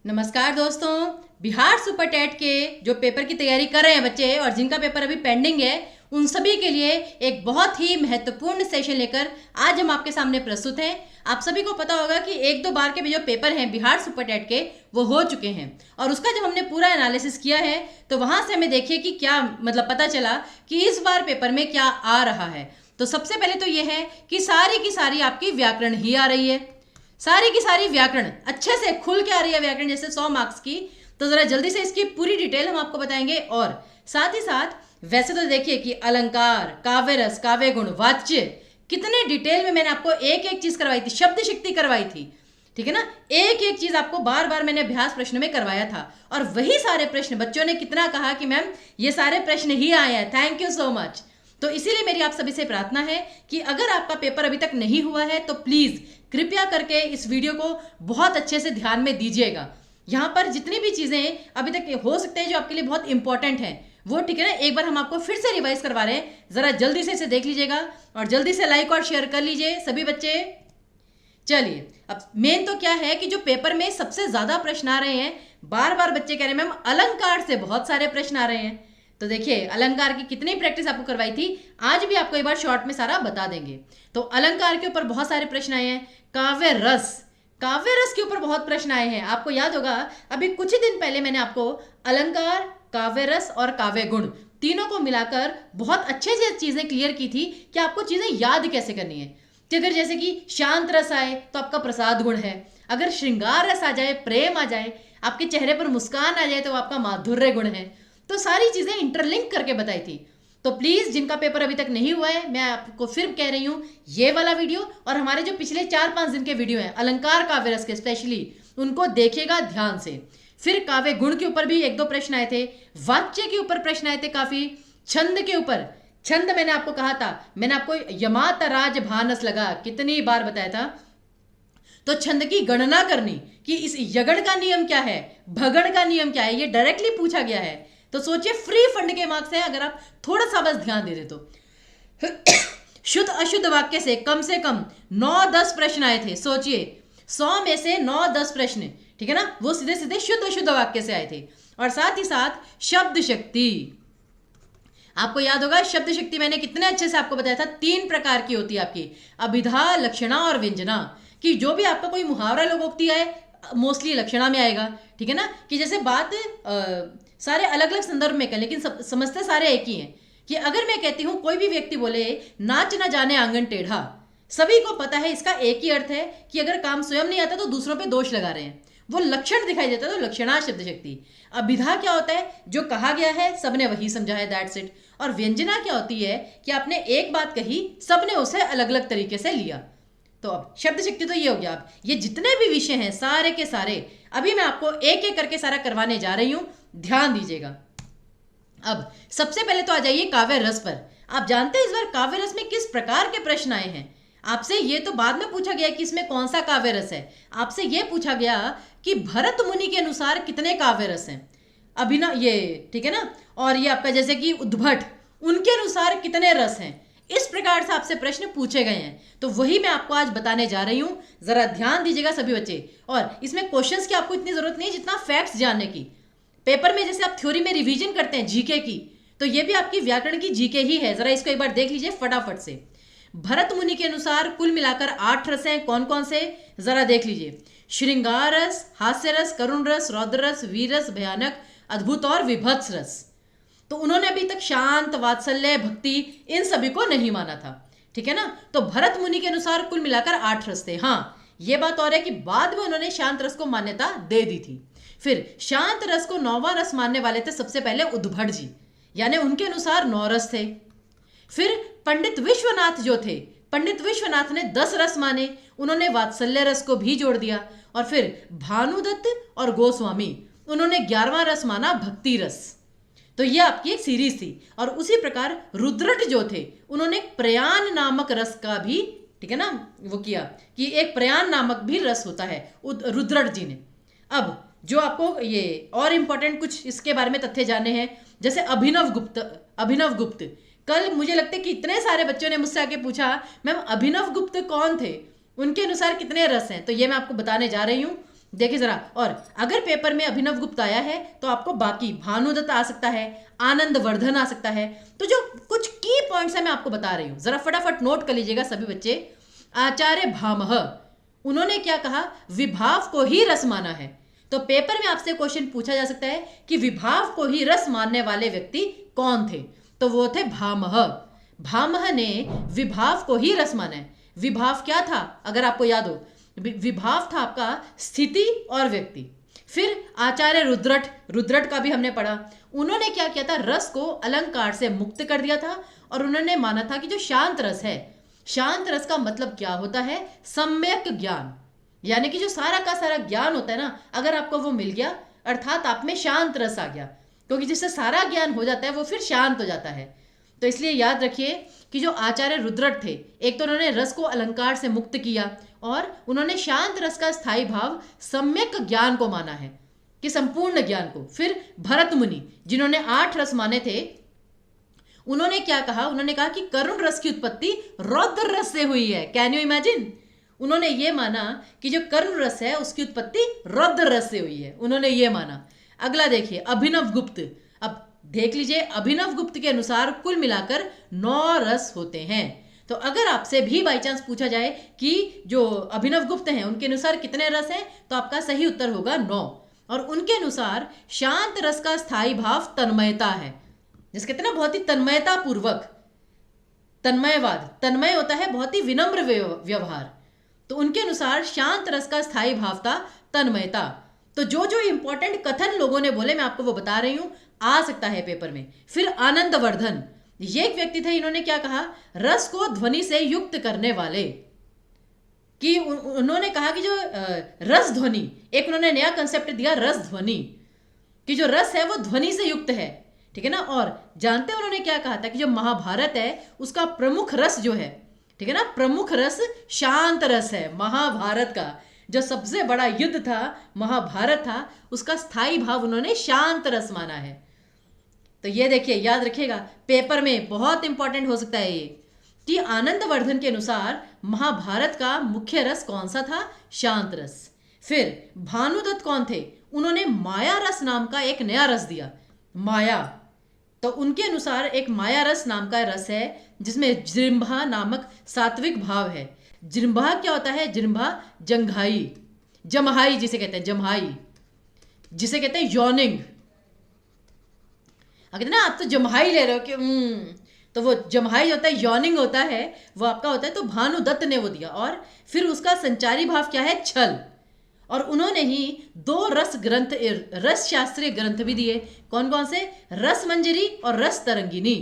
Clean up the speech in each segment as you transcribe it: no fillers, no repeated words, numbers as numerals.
नमस्कार दोस्तों। Bihar super TET के जो पेपर की तैयारी कर रहे हैं बच्चे और जिनका पेपर अभी पेंडिंग है, उन सभी के लिए एक बहुत ही महत्वपूर्ण सेशन लेकर आज हम आपके सामने प्रस्तुत हैं। आप सभी को पता होगा कि एक दो बार के भी जो पेपर हैं बिहार सुपर टेट के वो हो चुके हैं और उसका जब हमने पूरा एनालिसिस किया है तो वहां से हमें देखिए कि क्या पता चला कि इस बार पेपर में क्या आ रहा है। तो सबसे पहले तो ये है कि सारी की सारी आपकी व्याकरण ही आ रही है, सारी की सारी व्याकरण अच्छे से खुल के आ रही है व्याकरण जैसे 100 मार्क्स की। तो जरा जल्दी से इसकी पूरी डिटेल हम आपको बताएंगे और साथ ही साथ वैसे तो देखिए कि अलंकार, काव्य रस, काव्य गुण, वाच्य कितने डिटेल में मैंने आपको एक एक चीज करवाई थी, शब्द शक्ति करवाई थी, ठीक है ना। एक एक चीज आपको बार बार मैंने अभ्यास प्रश्न में करवाया था और वही सारे प्रश्न बच्चों ने कितना कहा कि मैम ये सारे प्रश्न ही आए हैं, थैंक यू सो मच। तो इसीलिए मेरी आप सभी से प्रार्थना है कि अगर आपका पेपर अभी तक नहीं हुआ है तो प्लीज कृपया करके इस वीडियो को बहुत अच्छे से ध्यान में दीजिएगा। यहाँ पर जितनी भी चीजें अभी तक हो सकते हैं जो आपके लिए बहुत इंपॉर्टेंट है वो, ठीक है ना, एक बार हम आपको फिर से रिवाइज करवा रहे हैं, जरा जल्दी से इसे देख लीजिएगा और जल्दी से लाइक और शेयर कर लीजिए सभी बच्चे। चलिए अब मेन तो क्या है कि जो पेपर में सबसे ज्यादा प्रश्न आ रहे हैं, बार बार बच्चे कह रहे हैं मैम अलंकार से बहुत सारे प्रश्न आ रहे हैं। तो देखिए अलंकार की कितनी प्रैक्टिस आपको करवाई थी, आज भी आपको एक बार शॉर्ट में सारा बता देंगे। तो अलंकार के ऊपर बहुत सारे प्रश्न आए हैं। काव्य रस, काव्य रस के ऊपर बहुत प्रश्न आए हैं। आपको याद होगा अभी कुछ ही दिन पहले मैंने आपको अलंकार, काव्य रस और काव्य गुण तीनों को मिलाकर बहुत अच्छे से चीजें क्लियर की थी कि आपको चीजें याद कैसे करनी है। कि अगर जैसे कि शांत रस आए तो आपका प्रसाद गुण है, अगर श्रृंगार रस आ जाए, प्रेम आ जाए, आपके चेहरे पर मुस्कान आ जाए तो आपका माधुर्य गुण है। तो सारी चीजें इंटरलिंक करके बताई थी। तो प्लीज जिनका पेपर अभी तक नहीं हुआ है, मैं आपको फिर कह रही हूँ ये वाला वीडियो और हमारे जो पिछले 4-5 दिन के वीडियो हैं अलंकार काव्य रस के स्पेशली, उनको देखिएगा ध्यान से। फिर काव्य गुण के ऊपर भी एक दो प्रश्न आए थे, वाच्य के ऊपर प्रश्न आए थे काफी, छंद के ऊपर, छंद मैंने आपको कहा था, मैंने आपको यमात राज भानस लगा कितनी बार बताया था। तो छंद की गणना करनी कि इस यगण का नियम क्या है, भगण का नियम क्या है, ये डायरेक्टली पूछा गया है। तो सोचिए फ्री फंड के मार्क्स हैं अगर आप थोड़ा सा बस ध्यान दे दे तो। शुद्ध अशुद्ध वाक्य से कम 9-10 प्रश्न आए थे। सोचिए 100 में से 9-10 प्रश्न, ठीक है ना, वो सीधे सीधे शुद्ध अशुद्ध वाक्य से आए थे। और साथ ही साथ शब्द शक्ति, आपको याद होगा शब्द शक्ति मैंने कितने अच्छे से आपको बताया था 3 प्रकार की होती है आपकी, अभिधा, लक्षणा और व्यंजना। कि जो भी आपका कोई मुहावरा लोकोक्ति आए मोस्टली लक्षणा में आएगा, ठीक है ना। कि जैसे बात सारे अलग अलग संदर्भ में कर, लेकिन समझते सारे एक ही हैं। कि अगर मैं कहती हूं कोई भी व्यक्ति बोले नाच ना जाने आंगन टेढ़ा, सभी को पता है इसका एक ही अर्थ है कि अगर काम स्वयं नहीं आता तो दूसरों पे दोष लगा रहे हैं, वो लक्षण दिखाई देता है। तो लक्षणा शब्द शक्ति। अभिधा क्या होता है, जो कहा गया है सबने वही समझा है, दैट्स इट। और व्यंजना क्या होती है कि आपने एक बात कही, सबने उसे अलग अलग तरीके से लिया। तो अब शब्द शक्ति तो ये हो गया। अब ये जितने भी विषय हैं सारे के सारे अभी मैं आपको एक एक करके सारा करवाने जा रही हूं, ध्यान दीजिएगा। अब सबसे पहले तो आ जाइए काव्य रस पर। आप जानते हैं इस बार काव्य रस में किस प्रकार के प्रश्न आए हैं। आपसे ये तो बाद में पूछा गया कि इसमें कौन सा काव्य रस है, आपसे ये पूछा गया कि भरत मुनि के अनुसार कितने काव्य रस हैं, अभिनव ये, ठीक है ना। और ये आपका जैसे कि उद्भट, उनके अनुसार कितने रस हैं, इस प्रकार से आपसे प्रश्न पूछे गए हैं। तो वही मैं आपको आज बताने जा रही हूं, जरा ध्यान दीजिएगा सभी बच्चे। और इसमें क्वेश्चंस की आपको इतनी जरूरत नहीं है जितना फैक्ट्स जानने की। पेपर में जैसे आप थ्योरी में रिवीजन करते हैं जीके की, तो ये भी आपकी व्याकरण की जीके ही है। जरा इसको एक बार देख लीजिए फटाफट से। भरत मुनि के अनुसार कुल मिलाकर 8 रस हैं, कौन कौन से जरा देख लीजिए। श्रृंगार रस, हास्य रस, करुण रस, रौद्र रस, वीर रस, भयानक, अद्भुत और विभत्स रस। तो उन्होंने अभी तक शांत, वात्सल्य, भक्ति इन सभी को नहीं माना था, ठीक है ना। तो भरत मुनि के अनुसार कुल मिलाकर 8 रस थे। हाँ ये बात और है कि बाद में उन्होंने शांत रस को मान्यता दे दी थी। फिर शांत रस को 9वां रस मानने वाले थे सबसे पहले उद्भट जी, यानी उनके अनुसार 9 रस थे। फिर पंडित विश्वनाथ जो थे, पंडित विश्वनाथ ने 10 रस माने, उन्होंने वात्सल्य रस को भी जोड़ दिया। और फिर भानुदत्त और गोस्वामी, उन्होंने 11वां रस माना भक्ति रस। तो ये आपकी एक सीरीज थी। और उसी प्रकार रुद्रट जो थे, उन्होंने प्रयाण नामक रस का भी, ठीक है ना, वो किया कि एक प्रयाण नामक भी रस होता है रुद्रट जी ने। अब जो आपको ये और इंपॉर्टेंट कुछ इसके बारे में तथ्य जानने हैं, जैसे अभिनव गुप्त, कल मुझे लगता है कि इतने सारे बच्चों ने मुझसे आके पूछा मैम अभिनव गुप्त कौन थे, उनके अनुसार कितने रस हैं। तो ये मैं आपको बताने जा रही हूँ। देखिए जरा, और अगर पेपर में अभिनव गुप्त आया है तो आपको बाकी भानुदत्त आ सकता है, आनंद वर्धन आ सकता है। तो जो कुछ की पॉइंट्स है मैं आपको बता रही हूं, जरा फटाफट नोट कर लीजिएगा सभी बच्चे। आचार्य भामह, उन्होंने क्या कहा, विभाव को ही रस माना है। तो पेपर में आपसे क्वेश्चन पूछा जा सकता है कि विभाव को ही रस मानने वाले व्यक्ति कौन थे, तो वो थे भामह। भामह ने विभाव को ही रस माना है। विभाव क्या था, अगर आपको याद हो, विभाव था आपका स्थिति और व्यक्ति। फिर आचार्य रुद्रट का भी हमने पढ़ा। उन्होंने क्या किया था, रस को अलंकार से मुक्त कर दिया था और उन्होंने माना था कि जो शांत रस है, शांत रस का मतलब क्या होता है, सम्यक ज्ञान, यानी कि जो सारा का सारा ज्ञान होता है ना, अगर आपको वो मिल गया अर्थात आप में शांत रस आ गया, क्योंकि जिससे सारा ज्ञान हो जाता है वो फिर शांत हो जाता है। तो इसलिए याद रखिए कि जो आचार्य रुद्रट थे, एक तो उन्होंने रस को अलंकार से मुक्त किया और उन्होंने शांत रस का स्थायी भाव सम्यक ज्ञान को माना है, कि संपूर्ण ज्ञान को। फिर भरत मुनि, जिन्होंने 8 रस माने थे, उन्होंने क्या कहा, उन्होंने कहा कि करुण रस की उत्पत्ति रौद्र रस से हुई है। कैन यू इमेजिन, उन्होंने ये माना कि जो करुण रस है उसकी उत्पत्ति रौद्र रस से हुई है, उन्होंने ये माना। अगला देखिए अभिनव गुप्त। अब देख लीजिए, अभिनव गुप्त के अनुसार कुल मिलाकर 9 रस होते हैं। तो अगर आपसे भी बाई चांस पूछा जाए कि जो अभिनव गुप्त हैं उनके अनुसार कितने रस हैं, तो आपका सही उत्तर होगा 9। और उनके अनुसार शांत रस का स्थायी भाव तन्मयता है, जिसके कहते हैं ना बहुत ही तन्मयता पूर्वक, तन्मयवाद, तन्मय होता है बहुत ही विनम्र व्यवहार। तो उनके अनुसार शांत रस का स्थायी भाव था तन्मयता। तो जो जो इंपॉर्टेंट कथन लोगों ने बोले मैं आपको वो बता रही हूं, आ सकता है पेपर में। फिर आनंद वर्धन, ये एक व्यक्ति थे, इन्होंने क्या कहा, रस को ध्वनि से युक्त करने वाले, कि उन्होंने कहा कि जो रस ध्वनि, एक उन्होंने नया कंसेप्ट दिया रस ध्वनि, कि जो रस है वो ध्वनि से युक्त है, ठीक है ना। और जानते हैं उन्होंने क्या कहा था कि जो महाभारत है उसका प्रमुख रस जो है, ठीक है ना, प्रमुख रस शांत रस है। महाभारत का जो सबसे बड़ा युद्ध था, महाभारत था, उसका स्थायी भाव उन्होंने शांत रस माना है। तो ये देखिए, याद रखिएगा, पेपर में बहुत इंपॉर्टेंट हो सकता है ये, कि आनंद वर्धन के अनुसार महाभारत का मुख्य रस कौन सा था, शांत रस। फिर भानुदत्त कौन थे, उन्होंने माया रस नाम का एक नया रस दिया, माया। तो उनके अनुसार एक माया रस नाम का रस है जिसमें जृंभा नामक सात्विक भाव है। जृंभा क्या होता है, जृंभा जंघाई, जमहाई जिसे कहते हैं, जमहाई जिसे कहते हैं यॉनिंग। अगर ना आप तो जमहाई ले रहे हो कि तो वो जमहाई होता है, यॉनिंग होता है, वो आपका होता है। तो भानुदत्त ने वो दिया। और फिर उसका संचारी भाव क्या है, छल। और उन्होंने ही 2 रस ग्रंथ, रस शास्त्रीय ग्रंथ भी दिए। कौन कौन से, रस मंजरी और रस तरंगिनी।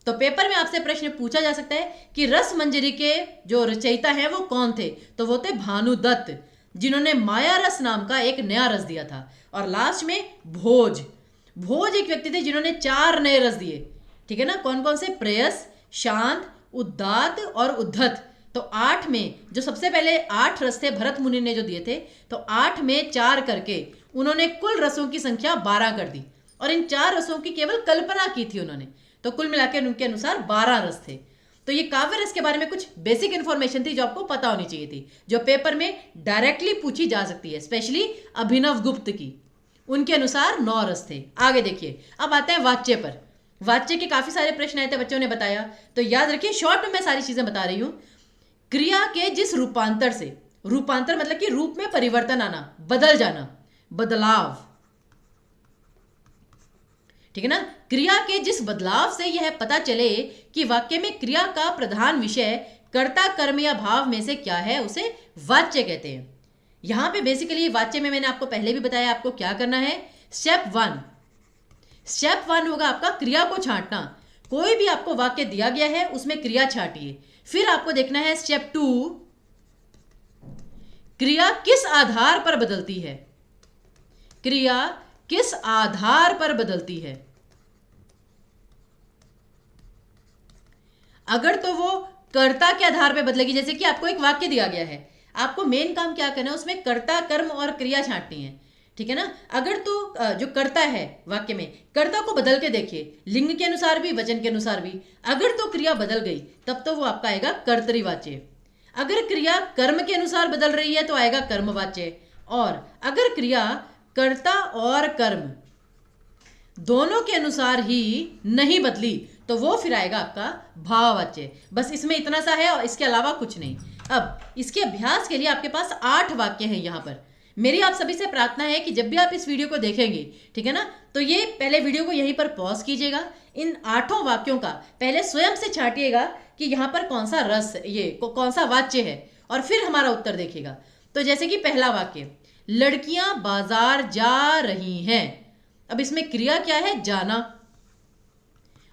तो पेपर में आपसे प्रश्न पूछा जा सकता है कि रस मंजरी के जो रचयिता हैं वो कौन थे, तो वो थे भानुदत्त, जिन्होंने माया रस नाम का एक नया रस दिया था। और लास्ट में भोज, भोज एक व्यक्ति थे जिन्होंने 4 नए रस दिए, ठीक है ना। कौन कौन से, प्रेयस, शांत, उदात्त और उद्धत। तो 8 में जो सबसे पहले 8 रस थे भरत मुनि ने जो दिए थे, तो 8 में 4 करके उन्होंने कुल रसों की संख्या 12 कर दी। और इन 4 रसों की केवल कल्पना की थी उन्होंने, तो कुल मिलाकर उनके अनुसार 12 रस थे। तो ये काव्य रस के बारे में कुछ बेसिक इंफॉर्मेशन थी जो आपको पता होनी चाहिए थी, जो पेपर में डायरेक्टली पूछी जा सकती है, स्पेशली अभिनव गुप्त की। उनके अनुसार 9 रस थे। आगे देखिए, अब आते हैं वाच्य पर। वाच्य के काफी सारे प्रश्न आए थे, बच्चों ने बताया। तो याद रखिए, शॉर्ट में मैं सारी चीजें बता रही हूं। क्रिया के जिस रूपांतर से, रूपांतर मतलब कि रूप में परिवर्तन आना, बदल जाना, बदलाव, ठीक है ना। क्रिया के जिस बदलाव से यह पता चले कि वाक्य में क्रिया का प्रधान विषय कर्ता, कर्म या भाव में से क्या है, उसे वाच्य कहते हैं। यहां पे बेसिकली वाच्य में मैंने आपको पहले भी बताया आपको क्या करना है। स्टेप 1 होगा आपका क्रिया को छांटना। कोई भी आपको वाक्य दिया गया है उसमें क्रिया छांटिए। फिर आपको देखना है स्टेप 2, क्रिया किस आधार पर बदलती है, क्रिया किस आधार पर बदलती है। अगर तो वो कर्ता के आधार पर बदलेगी, जैसे कि आपको एक वाक्य दिया गया है, आपको मेन काम क्या करना है, उसमें कर्ता, कर्म और क्रिया छांटनी है, ठीक है ना। अगर तो जो कर्ता है वाक्य में, कर्ता को बदल के देखिए, लिंग के अनुसार भी, वचन के अनुसार भी। अगर तो क्रिया बदल गई तब तो वो आपका आएगा कर्तरीवाच्य। अगर क्रिया कर्म के अनुसार बदल रही है तो आएगा कर्मवाच्य। और अगर क्रिया कर्ता और कर्म दोनों के अनुसार ही नहीं बदली तो वो फिर आएगा आपका भाववाच्य। बस इसमें इतना सा है और इसके अलावा कुछ नहीं। अब इसके अभ्यास के लिए आपके पास 8 वाक्य हैं यहाँ पर। मेरी आप सभी से प्रार्थना है कि जब भी आप इस वीडियो को देखेंगे, ठीक है ना, तो ये पहले वीडियो को यहीं पर पॉज कीजिएगा। इन 8 वाक्यों का पहले स्वयं से छांटिएगा कि यहाँ पर कौन सा रस, ये कौन सा वाच्य है, और फिर हमारा उत्तर देखिएगा। तो जैसे कि पहला वाक्य, लड़कियां बाजार जा रही हैं। अब इसमें क्रिया क्या है? जाना।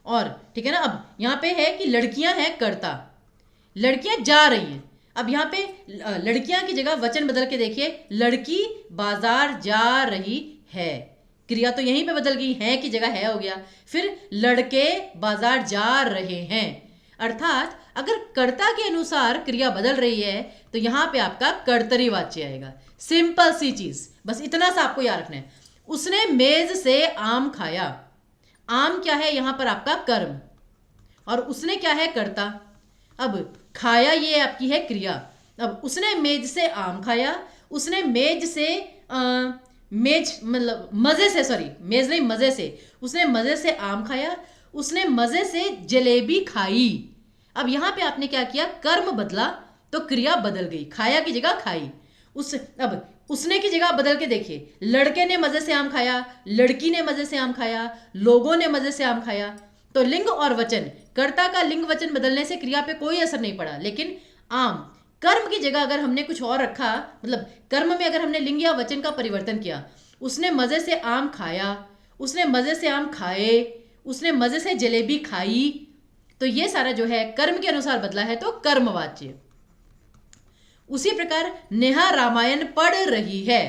और ठीक है ना, अब यहाँ पे है कि लड़कियां हैं कर्ता, लड़कियां जा रही हैं। अब यहाँ पे लड़कियां की जगह वचन बदल के देखिए, लड़की बाजार जा रही है। क्रिया तो यहीं पे बदल गई, है की जगह है हो गया। फिर लड़के बाजार जा रहे हैं, अर्थात अगर कर्ता के अनुसार क्रिया बदल रही है तो यहाँ पे आपका कर्तरी वाच्य आएगा। सिंपल सी चीज, बस इतना सा आपको याद रखना है। उसने मेज से आम खाया। आम क्या है? यहाँ पर आपका कर्म, और उसने क्या है? कर्ता। अब खाया ये आपकी है क्रिया। अब उसने मेज से आम खाया, उसने मेज से मेज मतलब मजे से, सॉरी मेज नहीं मजे से, उसने मजे से आम खाया, उसने मजे से जलेबी खाई। अब यहाँ पे आपने क्या किया? कर्म बदला तो क्रिया बदल गई, खाया की जगह खाई। अब उसने की जगह बदल के देखिए, लड़के ने मजे से आम खाया, लड़की ने मजे से आम खाया, लोगों ने मजे से आम खाया। तो लिंग और वचन, कर्ता का लिंग वचन बदलने से क्रिया पे कोई असर नहीं पड़ा, लेकिन आम कर्म की जगह अगर हमने कुछ और रखा, मतलब कर्म में अगर हमने लिंग या वचन का परिवर्तन किया, उसने मजे से आम खाया, उसने मजे से आम खाए, उसने मजे से जलेबी खाई, तो ये सारा जो है कर्म के अनुसार बदला है, तो कर्मवाच्य। उसी प्रकार नेहा रामायण पढ़ रही है।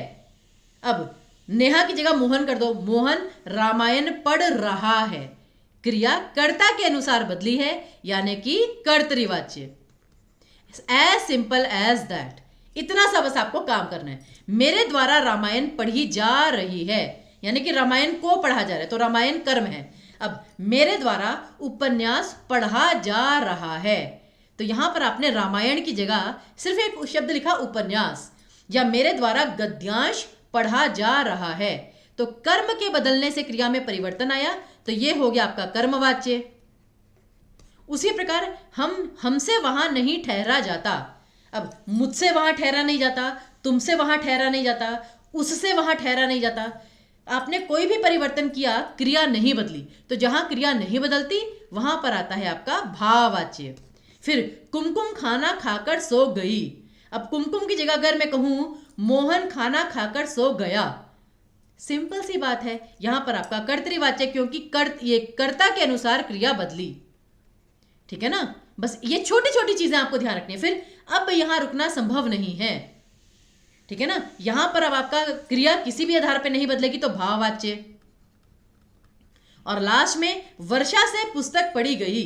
अब नेहा की जगह मोहन कर दो, मोहन रामायण पढ़ रहा है। क्रिया कर्ता के अनुसार बदली है, यानी कि कर्तरीवाच्य। As simple as that. इतना सा बस आपको काम करना है। मेरे द्वारा रामायण पढ़ी जा रही है, यानी कि रामायण को पढ़ा जा रहा है, तो रामायण कर्म है। अब मेरे द्वारा उपन्यास पढ़ा जा रहा है, तो यहां पर आपने रामायण की जगह सिर्फ एक शब्द लिखा उपन्यास, या मेरे द्वारा गद्यांश पढ़ा जा रहा है, तो कर्म के बदलने से क्रिया में परिवर्तन आया, तो ये हो गया आपका कर्मवाच्य। उसी प्रकार हमसे वहां नहीं ठहरा जाता। अब मुझसे वहां ठहरा नहीं जाता, तुमसे वहां ठहरा नहीं जाता, उससे वहां ठहरा नहीं जाता। आपने कोई भी परिवर्तन किया, क्रिया नहीं बदली, तो जहां क्रिया नहीं बदलती वहां पर आता है आपका भाववाच्य। फिर कुमकुम खाना खाकर सो गई। अब कुमकुम की जगह अगर मैं कहूं मोहन खाना खाकर सो गया, सिंपल सी बात है, यहां पर आपका कर्तरीवाच्य, क्योंकि ये कर्ता के अनुसार क्रिया बदली। ठीक है ना, बस ये छोटी छोटी चीजें आपको ध्यान रखनी है। फिर अब यहां रुकना संभव नहीं है, ठीक है ना। यहां पर अब आपका क्रिया किसी भी आधार पर नहीं बदलेगी, तो भाववाच्य। और लास्ट में वर्षा से पुस्तक पढ़ी गई।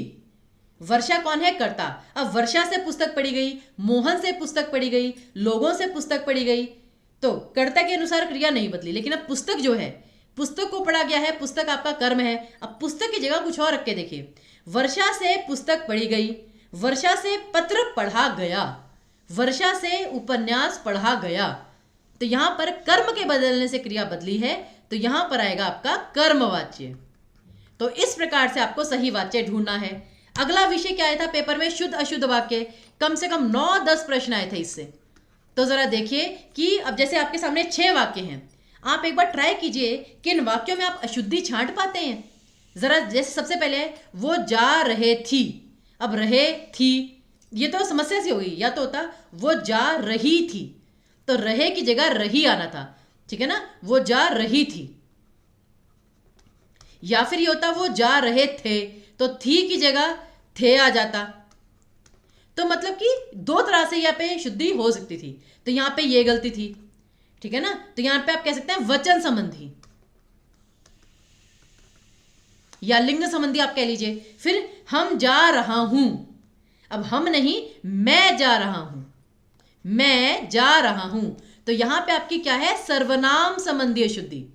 वर्षा कौन है? कर्ता। अब वर्षा से पुस्तक पढ़ी गई, मोहन से पुस्तक पढ़ी गई, लोगों से पुस्तक पढ़ी गई, तो कर्ता के अनुसार क्रिया नहीं बदली, लेकिन अब पुस्तक जो है, पुस्तक को पढ़ा गया है, पुस्तक आपका कर्म है। अब पुस्तक की जगह कुछ और रख के देखिए, वर्षा से पुस्तक पढ़ी गई, वर्षा से पत्र पढ़ा गया, वर्षा से उपन्यास पढ़ा गया, तो यहां पर कर्म के बदलने से क्रिया बदली है, तो यहां पर आएगा आपका कर्मवाच्य। तो इस प्रकार से आपको सही वाच्य ढूंढना है। अगला विषय क्या आया था पेपर में? शुद्ध अशुद्ध वाक्य। कम से कम 9-10 प्रश्न आए थे इससे। तो जरा देखिए कि अब जैसे आपके सामने 6 वाक्य हैं, आप एक बार ट्राई कीजिए कि इन वाक्यों में आप अशुद्धि छांट पाते हैं। जरा जैसे सबसे पहले वो जा रहे थी, अब रहे थी, ये तो समस्या सी होगी। या तो होता वो जा रही थी, तो रहे की जगह रही आना था, ठीक है ना, वो जा रही थी। या फिर ये होता वो जा रहे थे, तो थी की जगह थे आ जाता। तो मतलब कि 2 तरह से यहाँ पे शुद्धि हो सकती थी, तो यहाँ पे ये गलती थी, ठीक है ना। तो यहाँ पे आप कह सकते हैं वचन संबंधी या लिंग संबंधी आप कह लीजिए। फिर हम जा रहा हूं, अब हम नहीं, मैं जा रहा हूं, मैं जा रहा हूं, तो यहां पे आपकी क्या है? सर्वनाम संबंधी शुद्धि।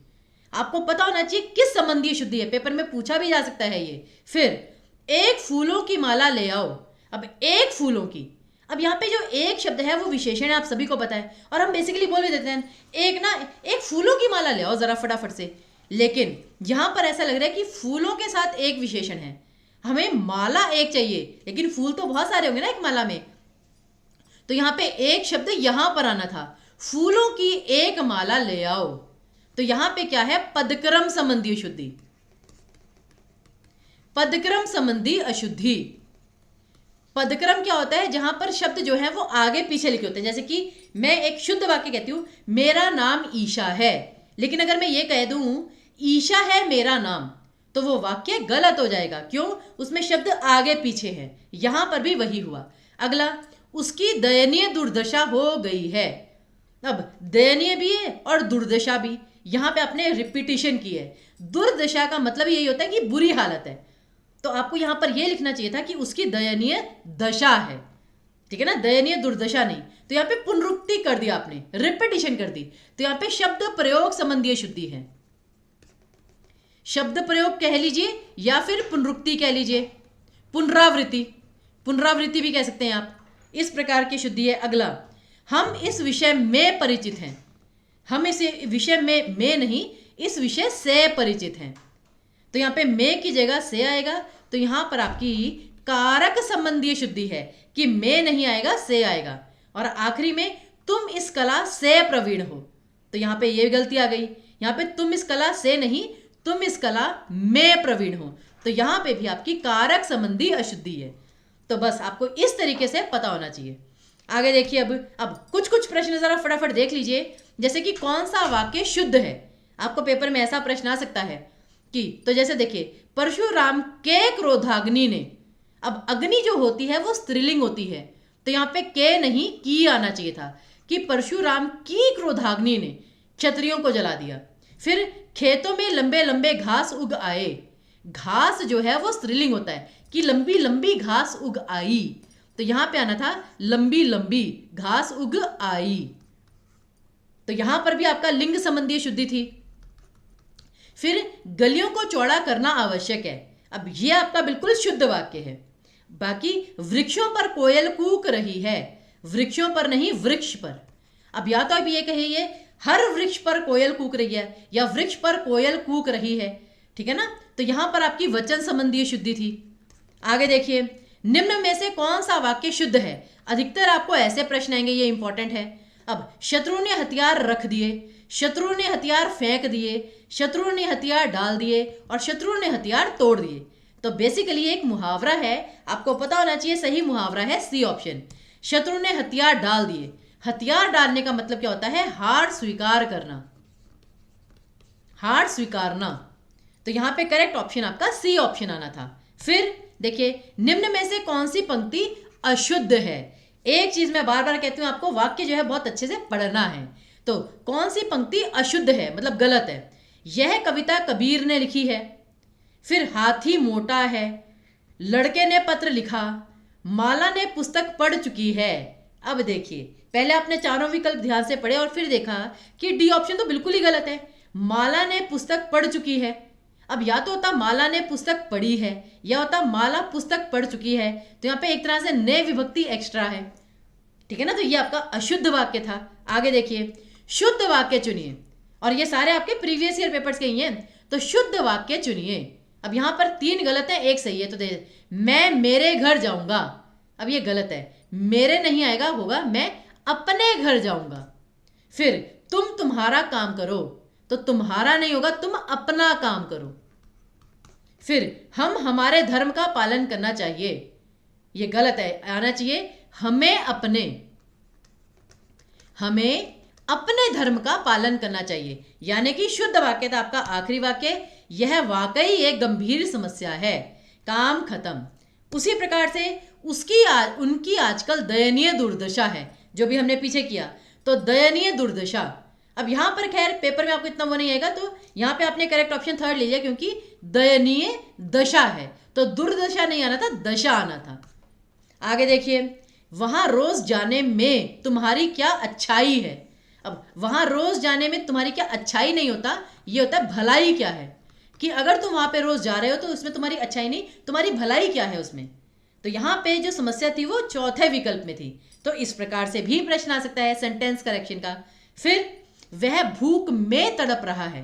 आपको पता होना चाहिए किस संबंधी शुद्धि है, पेपर में पूछा भी जा सकता है ये। फिर एक फूलों की माला ले आओ, अब एक फूलों की, अब यहाँ पे जो एक शब्द है वो विशेषण है, आप सभी को पता है, और हम बेसिकली बोल भी देते हैं एक फूलों की माला ले आओ जरा फटाफट से। लेकिन यहाँ पर ऐसा लग रहा है कि फूलों के साथ एक विशेषण है, हमें माला एक चाहिए, लेकिन फूल तो बहुत सारे होंगे ना एक माला में। तो यहाँ पे एक शब्द यहां पर आना था, फूलों की एक माला ले आओ। तो यहां पे क्या है, पदक्रम संबंधी अशुद्धि। पदक्रम संबंधी अशुद्धि। पदक्रम क्या होता है, जहां पर शब्द जो है वो आगे पीछे लिखे होते हैं। जैसे कि मैं एक शुद्ध वाक्य कहती हूं, मेरा नाम ईशा है, लेकिन अगर मैं ये कह दूं ईशा है मेरा नाम, तो वो वाक्य गलत हो जाएगा। क्यों, उसमें शब्द आगे पीछे है। यहां पर भी वही हुआ। अगला, उसकी दयनीय दुर्दशा हो गई है। अब दयनीय भी है और दुर्दशा भी, यहां पे आपने रिपीटिशन की है। दुर्दशा का मतलब यही होता है कि बुरी हालत है, तो आपको यहां पर यह लिखना चाहिए था कि उसकी दयनीय दशा है, ठीक है ना, दयनीय दुर्दशा नहीं। तो यहां पे पुनरुक्ति कर दिया आपने, रिपीटिशन कर दी, तो यहां पे शब्द प्रयोग संबंधी अशुद्धि है। शब्द प्रयोग कह लीजिए या फिर पुनरुक्ति कह लीजिए, पुनरावृत्ति, पुनरावृत्ति भी कह सकते हैं आप, इस प्रकार की शुद्धि है। अगला, हम इस विषय में परिचित हैं। हम इस विषय में नहीं, इस विषय से परिचित हैं। तो यहाँ पे में की जगह से आएगा, तो यहाँ पर आपकी कारक संबंधी शुद्धि है कि में नहीं आएगा, से आएगा। और आखिरी में तुम इस कला से प्रवीण हो, तो यहाँ पे ये गलती आ गई। यहाँ पे तुम इस कला से नहीं, तुम इस कला में प्रवीण हो, तो यहाँ पे भी आपकी कारक संबंधी अशुद्धि है। तो बस आपको इस तरीके से पता होना चाहिए। आगे देखिए, अब कुछ प्रश्न जरा फटाफट देख लीजिए। जैसे कि कौन सा वाक्य शुद्ध है, आपको पेपर में ऐसा प्रश्न आ सकता है कि, तो जैसे देखिए, परशुराम के क्रोधाग्नि ने, अब अग्नि जो होती है वो स्त्रीलिंग होती है, तो यहाँ पे के नहीं की आना चाहिए था कि परशुराम की क्रोधाग्नि ने क्षत्रियों को जला दिया। फिर खेतों में लंबे लंबे घास उग आए, घास जो है वो स्त्रीलिंग होता है कि लंबी लंबी घास उग आई, तो यहां पे आना था लंबी लंबी घास उग आई। तो यहां पर भी आपका लिंग संबंधी शुद्धि थी। फिर गलियों को चौड़ा करना आवश्यक है, अब ये आपका बिल्कुल शुद्ध वाक्य है। बाकी वृक्षों पर कोयल कूक रही है, वृक्षों पर नहीं वृक्ष पर। अब या तो आप ये कहिए हर वृक्ष पर कोयल कूक रही है, या वृक्ष पर कोयल कूक रही है, ठीक है ना। तो यहां पर आपकी वचन संबंधी शुद्धि थी। आगे देखिए, निम्न में से कौन सा वाक्य शुद्ध है। अधिकतर आपको ऐसे प्रश्न आएंगे, ये इंपॉर्टेंट है। अब शत्रु ने हथियार रख दिए, शत्रु ने हथियार फेंक दिए, शत्रु ने हथियार डाल दिए और शत्रु ने हथियार तोड़ दिए। तो बेसिकली एक मुहावरा है, आपको पता होना चाहिए, सही मुहावरा है सी ऑप्शन, शत्रु ने हथियार डाल दिए। हथियार डालने का मतलब क्या होता है, हार स्वीकार करना, हार स्वीकारना। तो यहां पे करेक्ट ऑप्शन आपका सी ऑप्शन आना था। फिर देखिए, निम्न में से कौन सी पंक्ति अशुद्ध है। एक चीज मैं बार बार कहती हूं आपको, वाक्य जो है बहुत अच्छे से पढ़ना है। तो कौन सी पंक्ति अशुद्ध है, मतलब गलत है। यह कविता कबीर ने लिखी है, फिर हाथी मोटा है, लड़के ने पत्र लिखा, माला ने पुस्तक पढ़ चुकी है। अब देखिए, पहले आपने चारों विकल्प ध्यान से पढ़े और फिर देखा कि डी ऑप्शन तो बिल्कुल ही गलत है, माला ने पुस्तक पढ़ चुकी है। अब या तो होता माला ने पुस्तक पढ़ी है, या होता माला पुस्तक पढ़ चुकी है, तो यहाँ पे एक तरह से ने विभक्ति एक्स्ट्रा है, ठीक है ना। तो ये आपका अशुद्ध वाक्य था। आगे देखिए, शुद्ध वाक्य चुनिए, और ये सारे आपके प्रीवियस ईयर पेपर्स के ही हैं। तो शुद्ध वाक्य चुनिए। अब यहाँ पर 3 गलत है, 1 सही है। तो दे, मैं मेरे घर जाऊंगा, अब ये गलत है, मेरे नहीं आएगा, होगा मैं अपने घर जाऊंगा। फिर तुम तुम्हारा काम करो, तो तुम्हारा नहीं होगा, तुम अपना काम करो। फिर हम हमारे धर्म का पालन करना चाहिए, ये गलत है, आना चाहिए हमें अपने धर्म का पालन करना चाहिए। यानी कि शुद्ध वाक्य था आपका आखिरी वाक्य, यह वाकई एक गंभीर समस्या है, काम खत्म। उसी प्रकार से उनकी आजकल दयनीय दुर्दशा है, जो भी हमने पीछे किया, तो दयनीय दुर्दशा। अब यहां पर खैर पेपर में आपको इतना वो नहीं आएगा, तो यहां पे आपने करेक्ट ऑप्शन 3 ले लिया, क्योंकि दयनीय दशा है, तो दुर्दशा नहीं आना था, दशा आना था। आगे देखिए, वहां रोज जाने में तुम्हारी क्या अच्छाई है। अब वहां रोज जाने में तुम्हारी क्या अच्छाई नहीं होता, ये होता है भलाई क्या है, कि अगर तुम वहां पे रोज जा रहे हो तो उसमें तुम्हारी अच्छाई नहीं, तुम्हारी भलाई क्या है उसमें। तो यहाँ पे जो समस्या थी वो चौथे विकल्प में थी। तो इस प्रकार से भी प्रश्न आ सकता है सेंटेंस करेक्शन का। फिर वह भूख में तड़प रहा है,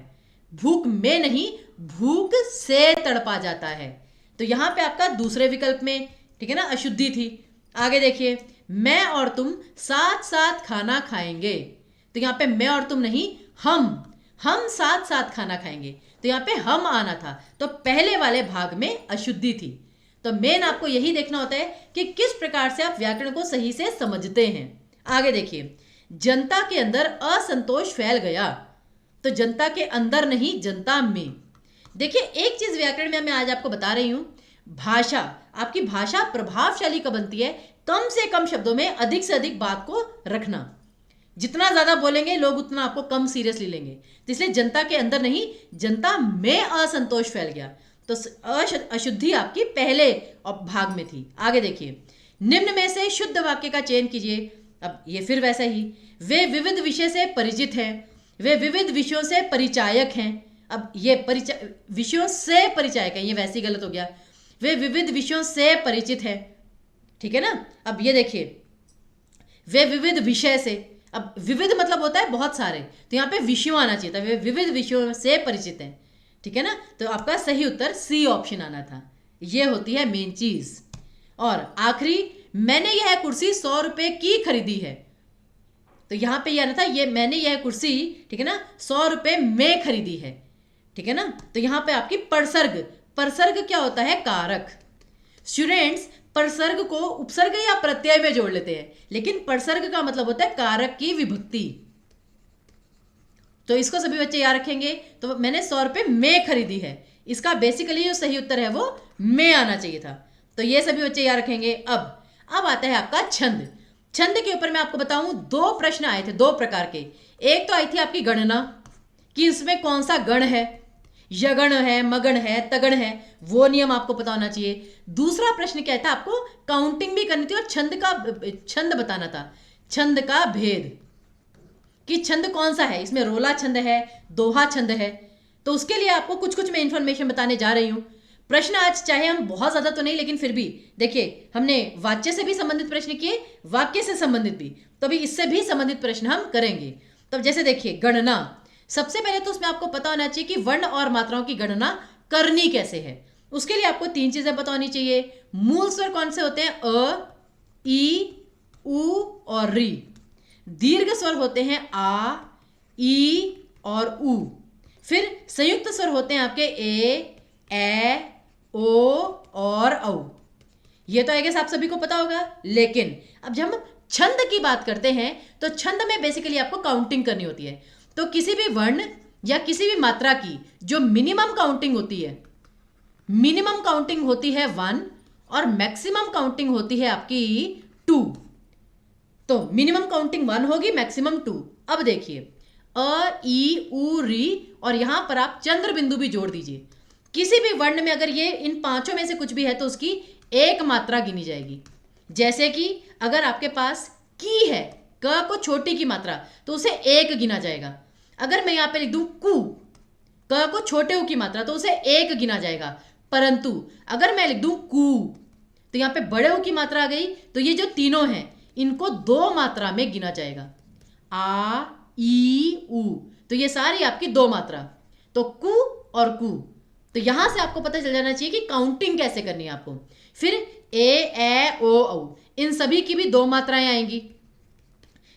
भूख में नहीं, भूख से तड़पा जाता है। तो यहाँ पे आपका दूसरे विकल्प में, ठीक है ना, अशुद्धि थी। आगे देखिए, मैं और तुम साथ साथ खाना खाएंगे। तो यहाँ पे मैं और तुम नहीं, हम साथ साथ खाना खाएंगे। तो यहाँ पे हम आना था, तो पहले वाले भाग में अशुद्धि थी। तो मेन आपको यही देखना होता है कि किस प्रकार से आप व्याकरण को सही से समझते हैं। आगे देखिए, जनता के अंदर असंतोष फैल गया। तो जनता के अंदर नहीं, जनता में। देखिए एक चीज व्याकरण में मैं आज आपको बता रही हूं, भाषा, आपकी भाषा प्रभावशाली कब बनती है, कम से कम शब्दों में अधिक से अधिक बात को रखना। जितना ज्यादा बोलेंगे लोग उतना आपको कम सीरियसली लेंगे। तो इसलिए जनता के अंदर नहीं, जनता में असंतोष फैल गया। तो अशुद्धि आपकी पहले भाग में थी। आगे देखिए, निम्न में से शुद्ध वाक्य का चयन कीजिए। अब ये फिर वैसा ही, वे विविध विषय से परिचित हैं, वे विविध विषयों से परिचायक हैं। अब ये विषयों से परिचायक है, ये वैसे ही गलत हो गया। वे विविध विषयों से परिचित है, ठीक है ना। अब ये देखिए, वे विविध विषय से, अब विविध मतलब होता है बहुत सारे, तो यहाँ पे विषयों आना चाहिए था, वे विविध विषयों से परिचित हैं, ठीक है ना। तो आपका सही उत्तर सी ऑप्शन आना था। ये होती है मेन चीज। और आखिरी, मैंने यह कुर्सी 100 रुपए की खरीदी है। तो यहां पे यह आना था, ये मैंने यह कुर्सी, ठीक है ना, 100 रुपए में खरीदी है, ठीक है ना। तो यहां पे आपकी परसर्ग, परसर्ग क्या होता है, कारक। स्टूडेंट्स परसर्ग को उपसर्ग या प्रत्यय में जोड़ लेते हैं, लेकिन परसर्ग का मतलब होता है कारक की विभक्ति। तो इसको सभी बच्चे याद रखेंगे। तो मैंने 100 रुपए में खरीदी है, इसका बेसिकली जो सही उत्तर है वो में आना चाहिए था। तो ये सभी बच्चे याद रखेंगे। अब आता है आपका छंद। छंद के ऊपर मैं आपको बताऊं, 2 प्रश्न आए थे 2 प्रकार के। एक तो आई थी आपकी गणना कि इसमें कौन सा गण है, यगण है, मगण है, तगण है, वो नियम आपको पता होना चाहिए। दूसरा प्रश्न क्या था, आपको काउंटिंग भी करनी थी और छंद बताना था, छंद का भेद कि छंद कौन सा है, इसमें रोला छंद है, दोहा छंद है। तो उसके लिए आपको कुछ कुछ मैं इंफॉर्मेशन बताने जा रही हूं। प्रश्न आज चाहे हम बहुत ज्यादा तो नहीं, लेकिन फिर भी देखिए, हमने वाच्य से भी संबंधित प्रश्न किए, वाक्य से संबंधित भी, तो अभी इससे भी संबंधित प्रश्न हम करेंगे। तो जैसे देखिए, गणना, सबसे पहले तो उसमें आपको पता होना चाहिए कि वर्ण और मात्राओं की गणना करनी कैसे है। उसके लिए आपको 3 चीजें पता होनी चाहिए। मूल स्वर कौन से होते हैं, अ, ई, उ और री। दीर्घ स्वर होते हैं आ, ई और उ। फिर संयुक्त स्वर होते हैं आपके ए, ओ और औ। ये तो आई गेस आप सभी को पता होगा। लेकिन अब जब हम छंद की बात करते हैं तो छंद में बेसिकली आपको काउंटिंग करनी होती है। तो किसी भी वर्ण या किसी भी मात्रा की जो मिनिमम काउंटिंग होती है, मिनिमम काउंटिंग होती है 1 और मैक्सिमम काउंटिंग होती है आपकी 2। तो मिनिमम काउंटिंग 1 होगी, मैक्सिमम 2। अब देखिए, अ, ई, उ, री और यहां पर आप चंद्र बिंदु भी जोड़ दीजिए। किसी भी वर्ण में अगर ये इन 5 में से कुछ भी है तो उसकी एक मात्रा गिनी जाएगी। जैसे कि अगर आपके पास की है, क को छोटी की मात्रा, तो उसे 1 गिना जाएगा। अगर मैं यहां पे लिख दूं कु, क को छोटे उ की मात्रा, तो उसे 1 गिना जाएगा। परंतु अगर मैं लिख दूं कु, तो यहां पे बड़े उ की मात्रा आ गई, तो ये जो तीनों हैं इनको 2 मात्रा में गिना जाएगा। आ, ई, उ, तो ये सारी आपकी 2 मात्रा, तो कु और कु। तो यहां से आपको पता चल जाना चाहिए कि काउंटिंग कैसे करनी है आपको। फिर ए, ओ, औ, इन सभी की भी 2 मात्राएं आएंगी।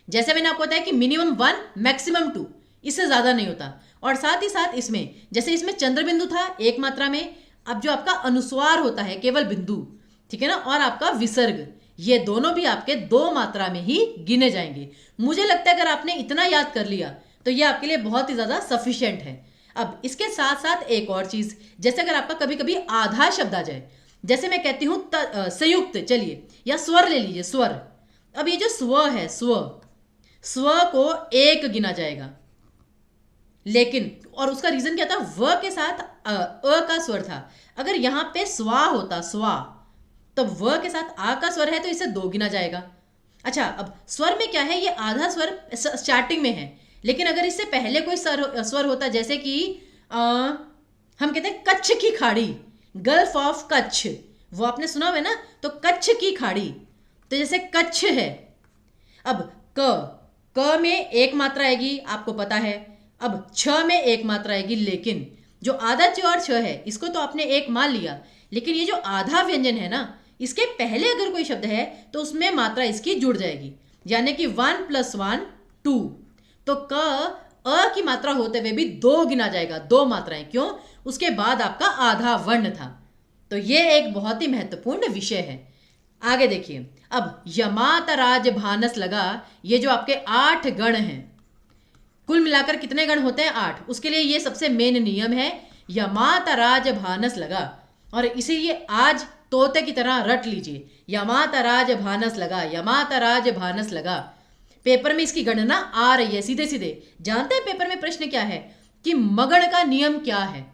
जैसे मैंने आपको बताया कि मिनिमम 1, मैक्सिमम 2, इससे ज्यादा नहीं होता। और साथ ही साथ इसमें, जैसे इसमें चंद्र बिंदु था 1 मात्रा में, अब जो आपका अनुस्वार होता है केवल बिंदु, ठीक है ना, और आपका विसर्ग, ये दोनों भी आपके 2 मात्रा में ही गिने जाएंगे। मुझे लगता है अगर आपने इतना याद कर लिया तो ये आपके लिए बहुत ही ज्यादा सफिशिएंट है। अब इसके साथ साथ एक और चीज, जैसे अगर आपका कभी कभी आधा शब्द आ जाए, जैसे मैं कहती हूं संयुक्त, चलिए, या स्वर ले लीजिए, स्वर। अब ये जो स्व है, स्व को 1 गिना जाएगा। लेकिन और उसका रीजन क्या था, व के साथ अ का स्वर था। अगर यहां पे स्वा होता, स्वा, तो व के साथ आ का स्वर है तो इसे 2 गिना जाएगा। अच्छा, अब स्वर में क्या है, ये आधा स्वर स्टार्टिंग में है, लेकिन अगर इससे पहले कोई स्वर होता, जैसे कि हम कहते हैं कच्छ की खाड़ी, गल्फ ऑफ कच्छ, वो आपने सुना हुआ है ना, तो कच्छ की खाड़ी, तो जैसे कच्छ है। अब क में एक मात्रा आएगी, आपको पता है। अब छ में एक मात्रा आएगी, लेकिन जो आधा च और छ है इसको तो आपने एक मान लिया, लेकिन ये जो आधा व्यंजन है ना, इसके पहले अगर कोई शब्द है तो उसमें मात्रा इसकी जुड़ जाएगी, यानी कि 1 + 1 2। तो क अ की मात्रा होते हुए भी 2 गिना जाएगा, 2 मात्राएं। क्यों? उसके बाद आपका आधा वर्ण था। तो ये एक बहुत ही महत्वपूर्ण विषय है। आगे देखिए, अब यमातराज भानस लगा, ये जो आपके 8 गण हैं, कुल मिलाकर कितने गण होते हैं? 8। उसके लिए ये सबसे मेन नियम है, यमातराज भानस लगा। और इसीलिए आज तोते की तरह रट लीजिए, यमातराज भानस लगा, यमातराज भानस लगा। पेपर में इसकी गणना आ रही है सीधे सीधे। जानते हैं पेपर में प्रश्न क्या है कि मगण का नियम क्या है?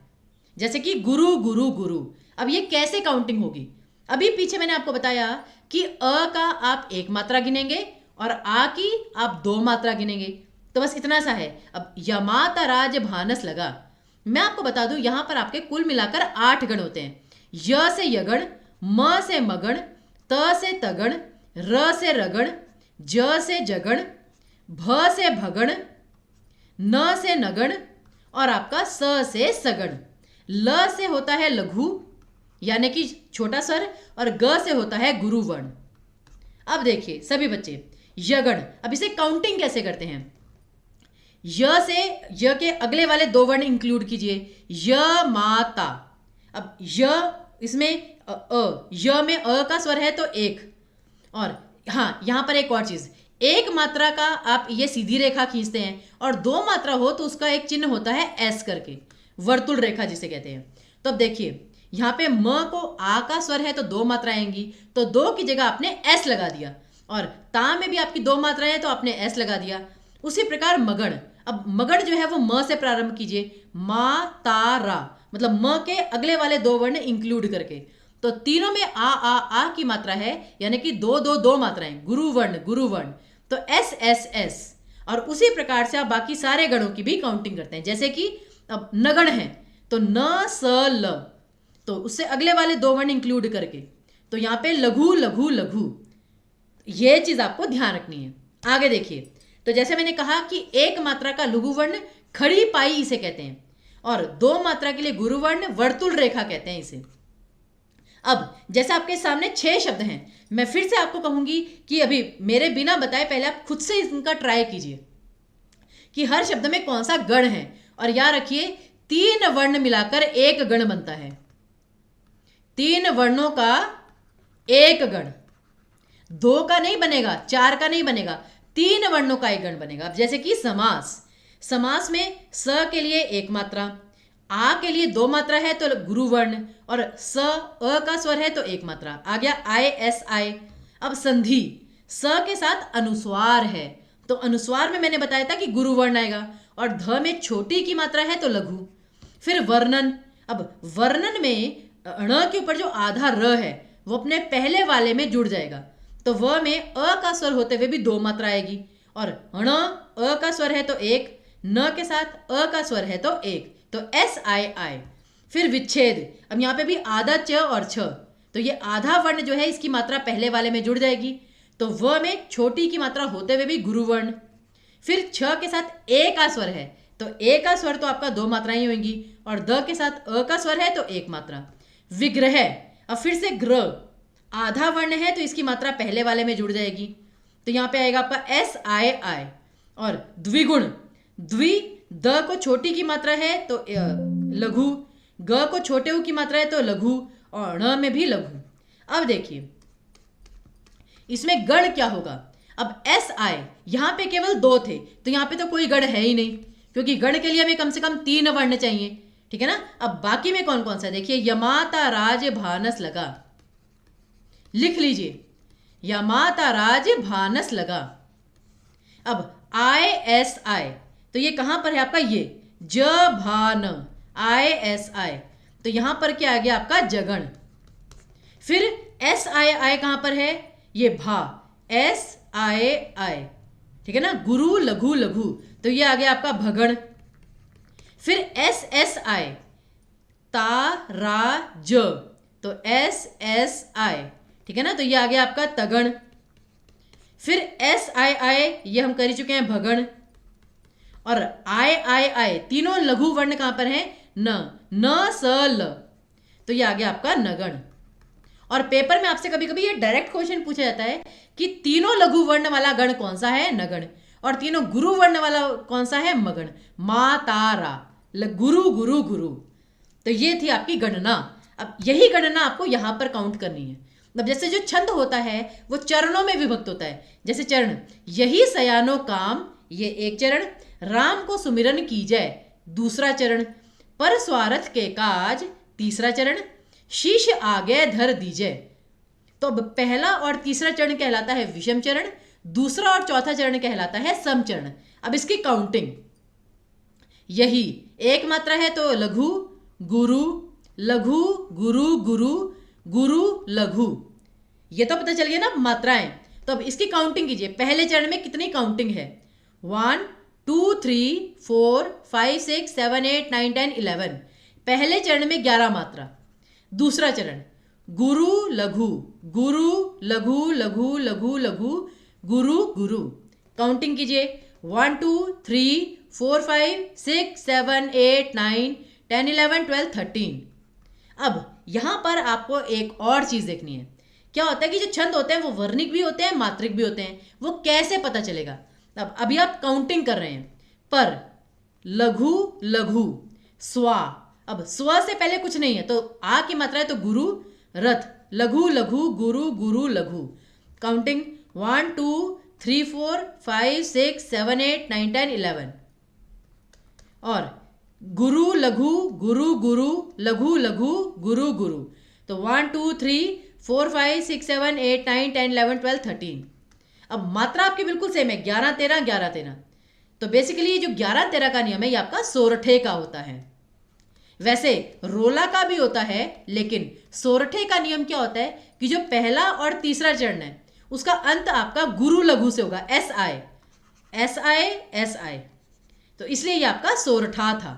जैसे कि गुरु गुरु गुरु। अब ये कैसे काउंटिंग होगी? अभी पीछे मैंने आपको बताया कि अ का आप एक मात्रा गिनेंगे और आ की आप 2 मात्रा गिनेंगे। तो बस इतना सा है। अब यमातराज भानस लगा, मैं आपको बता दूं यहां पर आपके कुल मिलाकर 8 गण होते हैं। य से यगण, म से मगण, त से तगण, र से रगण, ज से जगण, भ से भगण, न से नगण और आपका स से सगण। ल से होता है लघु यानी कि छोटा स्वर और ग से होता है गुरु वर्ण। अब देखिए सभी बच्चे, यगण, अब इसे काउंटिंग कैसे करते हैं? य से य के अगले वाले 2 वर्ण इंक्लूड कीजिए, य माता। अब य इसमें य में अ का स्वर है तो 1। और हाँ, यहां पर एक और चीज, एक मात्रा का आप ये सीधी रेखा खींचते हैं और 2 मात्रा हो तो उसका एक चिन्ह होता है एस करके, वर्तुल रेखा जिसे कहते हैं। तो अब देखिए यहाँ पे म को आ का स्वर है तो 2 मात्रा आएंगी, तो 2 की जगह आपने एस लगा दिया। और ता में भी आपकी 2 मात्राएं हैं तो आपने एस लगा दिया। उसी प्रकार मगण, अब मगण जो है वो म से प्रारंभ कीजिए, मा ता रा, मतलब म के अगले वाले 2 वर्ण इंक्लूड करके। तो तीनों में आ की मात्रा है, यानी कि 2 2 2 मात्राएं, गुरु वर्ण, तो एस एस एस। और उसी प्रकार से आप बाकी सारे गणों की भी काउंटिंग करते हैं। जैसे कि अब नगण है तो न स ल, तो उससे अगले वाले 2 वर्ण इंक्लूड करके, तो यहाँ पे लघु लघु लघु। ये चीज आपको ध्यान रखनी है। आगे देखिए, तो जैसे मैंने कहा कि एक मात्रा का लघु वर्ण खड़ी पाई इसे कहते हैं, और 2 मात्रा के लिए गुरु वर्ण वर्तुल रेखा कहते हैं इसे। अब जैसे आपके सामने 6 शब्द हैं, मैं फिर से आपको कहूंगी कि अभी मेरे बिना बताए पहले आप खुद से इनका ट्राई कीजिए कि हर शब्द में कौन सा गण है। और याद रखिए 3 वर्ण मिलाकर एक गण बनता है, 3 वर्णों का एक गण, 2 का नहीं बनेगा, 4 का नहीं बनेगा, 3 वर्णों का एक गण बनेगा। अब जैसे कि समास में स के लिए 1 मात्रा, आ के लिए 2 मात्रा है तो गुरु वर्ण, और स अ का स्वर है तो 1 मात्रा आ गया, आई एस आई। अब संधि, स के साथ अनुस्वार है तो अनुस्वार में मैंने बताया था कि गुरु वर्ण आएगा, और ध में छोटी की मात्रा है तो लघु। फिर वर्णन, अब वर्णन में ण के ऊपर जो आधा र है वो अपने पहले वाले में जुड़ जाएगा, तो व में अ का स्वर होते हुए भी 2 मात्रा आएगी, और ण अ का स्वर है तो 1, न के साथ अ का स्वर है तो 1, तो एस आई आई। फिर विच्छेद, अब यहाँ पे भी आधा च और छ, तो ये आधा वर्ण जो है इसकी मात्रा पहले वाले में जुड़ जाएगी, तो व में छोटी की मात्रा होते हुए भी गुरु वर्ण। फिर छ के साथ ए का स्वर है तो ए का स्वर तो आपका 2 मात्राएं ही होंगी, और द के साथ अ का स्वर है तो 1 मात्रा। विग्रह, अब फिर से ग्र, आधा वर्ण है तो इसकी मात्रा पहले वाले में जुड़ जाएगी, तो यहाँ पे आएगा आपका एस आई आई। और द्विगुण, द्वि, द को छोटी की मात्रा है तो लघु, ग को छोटे उ की मात्रा है तो लघु, और ण में भी लघु। अब देखिए इसमें गण क्या होगा। अब एस आई, यहाँ पे केवल 2 थे तो यहाँ पे तो कोई गण है ही नहीं, क्योंकि गण के लिए हमें कम से कम 3 वर्ण चाहिए, ठीक है ना। अब बाकी में कौन कौन सा, देखिए यमाता राज भानस लगा, लिख लीजिए यमाता राज भानस लगा। अब आई एस आई, तो ये कहां पर है आपका, ये ज भान, आई एस आई, तो यहां पर क्या आ गया आपका जगण। फिर एस आई आई कहां पर है, ये भा, एस आई आई, ठीक है ना, गुरु लघु लघु, तो ये आ गया आपका भगण। फिर एस एस आई, ता रा ज, तो एस एस आई, ठीक है ना, तो ये आ गया आपका तगण। फिर एस आई आई ये हम कर ही चुके हैं भगण, और आई आई आई तीनों लघु वर्ण कहां पर हैं, न स ल, तो ये आ गया आपका नगण। और पेपर में आपसे कभी कभी ये डायरेक्ट क्वेश्चन पूछा जाता है कि तीनों लघु वर्ण वाला गण कौन सा है, नगण, और तीनों गुरु वर्ण वाला कौन सा है, मगण। मा ता रा, गुरु गुरु गुरु। तो ये थी आपकी गणना। अब यही गणना आपको यहां पर काउंट करनी है। अब जैसे जो छंद होता है वो चरणों में विभक्त होता है। जैसे चरण, यही सयानो काम, ये एक चरण। राम को सुमिरन कीजय, दूसरा चरण। पर स्वार्थ के काज, तीसरा चरण। शीश आगे धर दीजय। तो अब पहला और तीसरा चरण कहलाता है विषम चरण, दूसरा और चौथा चरण कहलाता है सम चरण। अब इसकी काउंटिंग, यही एक मात्रा है तो लघु गुरु, लघु गुरु गुरु, गुरु लघु, ये तो पता चल गया ना मात्राएं। तो अब इसकी काउंटिंग कीजिए, पहले चरण में कितनी काउंटिंग है, 1 2 3 4 5 6 7 8 9 10 11, पहले चरण में 11 मात्रा। दूसरा चरण गुरु लघु, गुरु लघु लघु लघु लघु, गुरु गुरु, काउंटिंग कीजिए 1 2 3 4 5 6 7 8 9 10 11 12 13। अब यहां पर आपको एक और चीज देखनी है, क्या होता है कि जो छंद होते हैं वो वर्णिक भी होते हैं, मात्रिक भी होते हैं। वो कैसे पता चलेगा, अब अभी आप काउंटिंग कर रहे हैं, पर लघु लघु स्वा, अब स्व से पहले कुछ नहीं है तो आ की मात्रा है तो गुरु रथ, लघु लघु गुरु गुरु लघु, काउंटिंग 1 2 3 4 5 6 7 8 9 10 11, और गुरु लघु गुरु गुरु लघु लघु गुरु गुरु, तो 1 2 3 4 5 6 7 8 9 10 11 12 13। अब मात्रा आपकी बिल्कुल सेम है, 11 13 11 13। तो बेसिकली ये जो 11 13 का नियम है ये आपका सोरठे का होता है। वैसे रोला का भी होता है, लेकिन सोरठे का नियम क्या होता है कि जो पहला और तीसरा चरण है उसका अंत आपका गुरु लघु से होगा, S I S I S I, तो इसलिए ये आपका सोरठा था।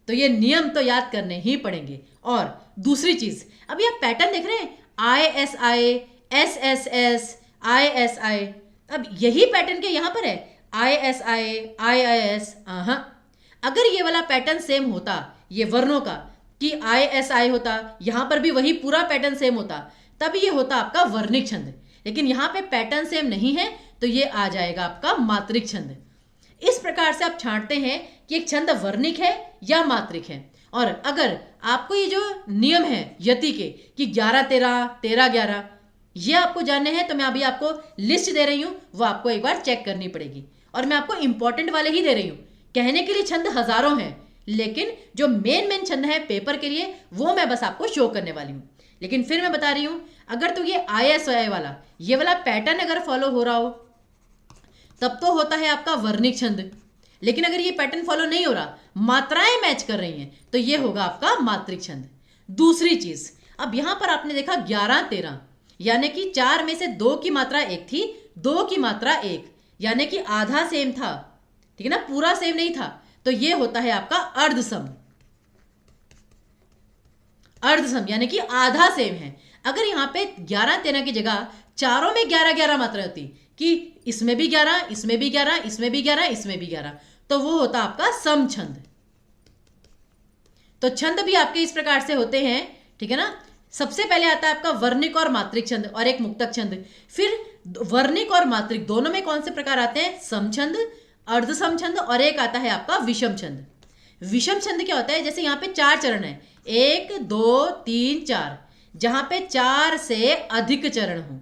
तो ये नियम तो याद करने ही पड़ेंगे। और दूसरी चीज, अभी आप पैटर्न देख रहे हैं, I S I, S S S, I S I, अब यही पैटर्न के यहां पर है आई एस आई एस। अगर ये वाला पैटर्न सेम होता, ये वर्णों का, कि आई एस आई होता, यहां पर भी वही पूरा पैटर्न सेम होता, तब ये होता आपका वर्णिक छंद। लेकिन यहां पे पैटर्न सेम नहीं है तो ये आ जाएगा आपका मात्रिक छंद। इस प्रकार से आप छांटते हैं कि एक छंद वर्णिक है या मात्रिक है। और अगर आपको ये जो नियम है यति के कि 11 13 13 11 ये आपको जानने हैं, तो मैं अभी आपको लिस्ट दे रही हूं, वो आपको एक बार चेक करनी पड़ेगी। और मैं आपको इंपॉर्टेंट वाले ही दे रही हूं, कहने के लिए छंद हजारों हैं, लेकिन जो मेन छंद है पेपर के लिए वो मैं बस आपको शो करने वाली हूं। लेकिन फिर मैं बता रही हूं, अगर तो ये ISI वाला ये वाला पैटर्न अगर फॉलो हो रहा हो तब तो होता है आपका वर्णिक छंद। लेकिन अगर ये पैटर्न फॉलो नहीं हो रहा, मात्राएं मैच कर रही हैं, तो ये होगा आपका मात्रिक छंद। दूसरी चीज, अब यहां पर आपने देखा 11 13, यानी कि 4 में से 2 की मात्रा 1 थी, 2 की मात्रा 1, यानी कि आधा सेम था, ठीक है ना, पूरा सेम नहीं था। तो ये होता है आपका अर्धसम, अर्धसम यानी कि आधा सेम है। अगर यहां पे 11 13 की जगह चारों में 11 11 मात्रा होती, कि इसमें भी 11 इसमें भी 11 इसमें भी 11 इसमें भी 11, तो वो होता आपका सम छंद। तो छंद भी आपके इस प्रकार से होते हैं, ठीक है ना। सबसे पहले आता है आपका वर्णिक और मात्रिक छंद और एक मुक्तक छंद। फिर वर्णिक और मात्रिक दोनों में कौन से प्रकार आते हैं, सम छंद, अर्ध सम छंद, और एक आता है आपका विषम छंद। विषम छंद क्या होता है, जैसे यहाँ पे 4 चरण है, 1 2 3 4, जहां पे 4 से अधिक चरण हो,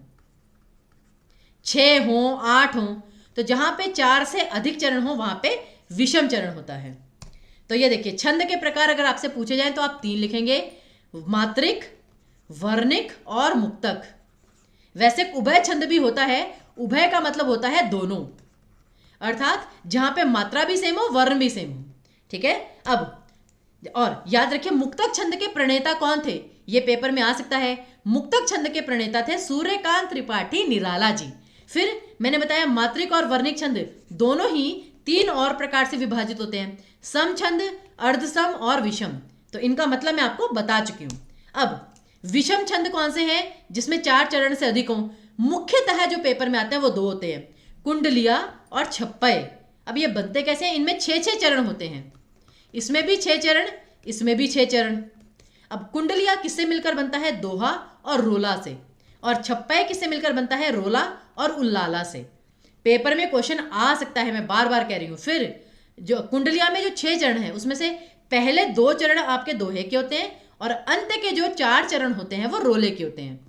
6 हो 8 हो, तो जहां पे 4 से अधिक चरण हो वहां पे विषम चरण होता है। तो ये देखिए छंद के प्रकार अगर आपसे पूछे जाए तो आप 3 लिखेंगे, मात्रिक, वर्णिक और मुक्तक। वैसे उभय छंद भी होता है, उभय का मतलब होता है दोनों, अर्थात जहां पे मात्रा भी सेम हो वर्ण भी सेम हो, ठीक है। अब और याद रखिए मुक्तक छंद के प्रणेता कौन थे, ये पेपर में आ सकता है। मुक्तक छंद के प्रणेता थे सूर्यकांत त्रिपाठी निराला जी। फिर मैंने बताया मात्रिक और वर्णिक छंद दोनों ही 3 और प्रकार से विभाजित होते हैं, सम छंद, अर्धसम और विषम। तो इनका मतलब मैं आपको बता चुकी हूं। अब विषम छंद कौन से हैं? जिसमें 4 चरण से अधिक हों। मुख्यतः जो पेपर में आते हैं वो 2 होते हैं, कुंडलिया और छप्पय। अब ये बनते कैसे हैं? इनमें 6 चरण होते हैं, इसमें भी 6 चरण, इसमें भी 6 चरण। अब कुंडलिया किससे मिलकर बनता है? दोहा और रोला से। और छप्पय किससे मिलकर बनता है? रोला और उल्लाला से। पेपर में क्वेश्चन आ सकता है, मैं बार बार कह रही हूं। फिर जो कुंडलिया में जो 6 चरण है उसमें से पहले 2 चरण आपके दोहे के होते हैं और अंत के जो 4 चरण होते हैं वो रोले के होते हैं।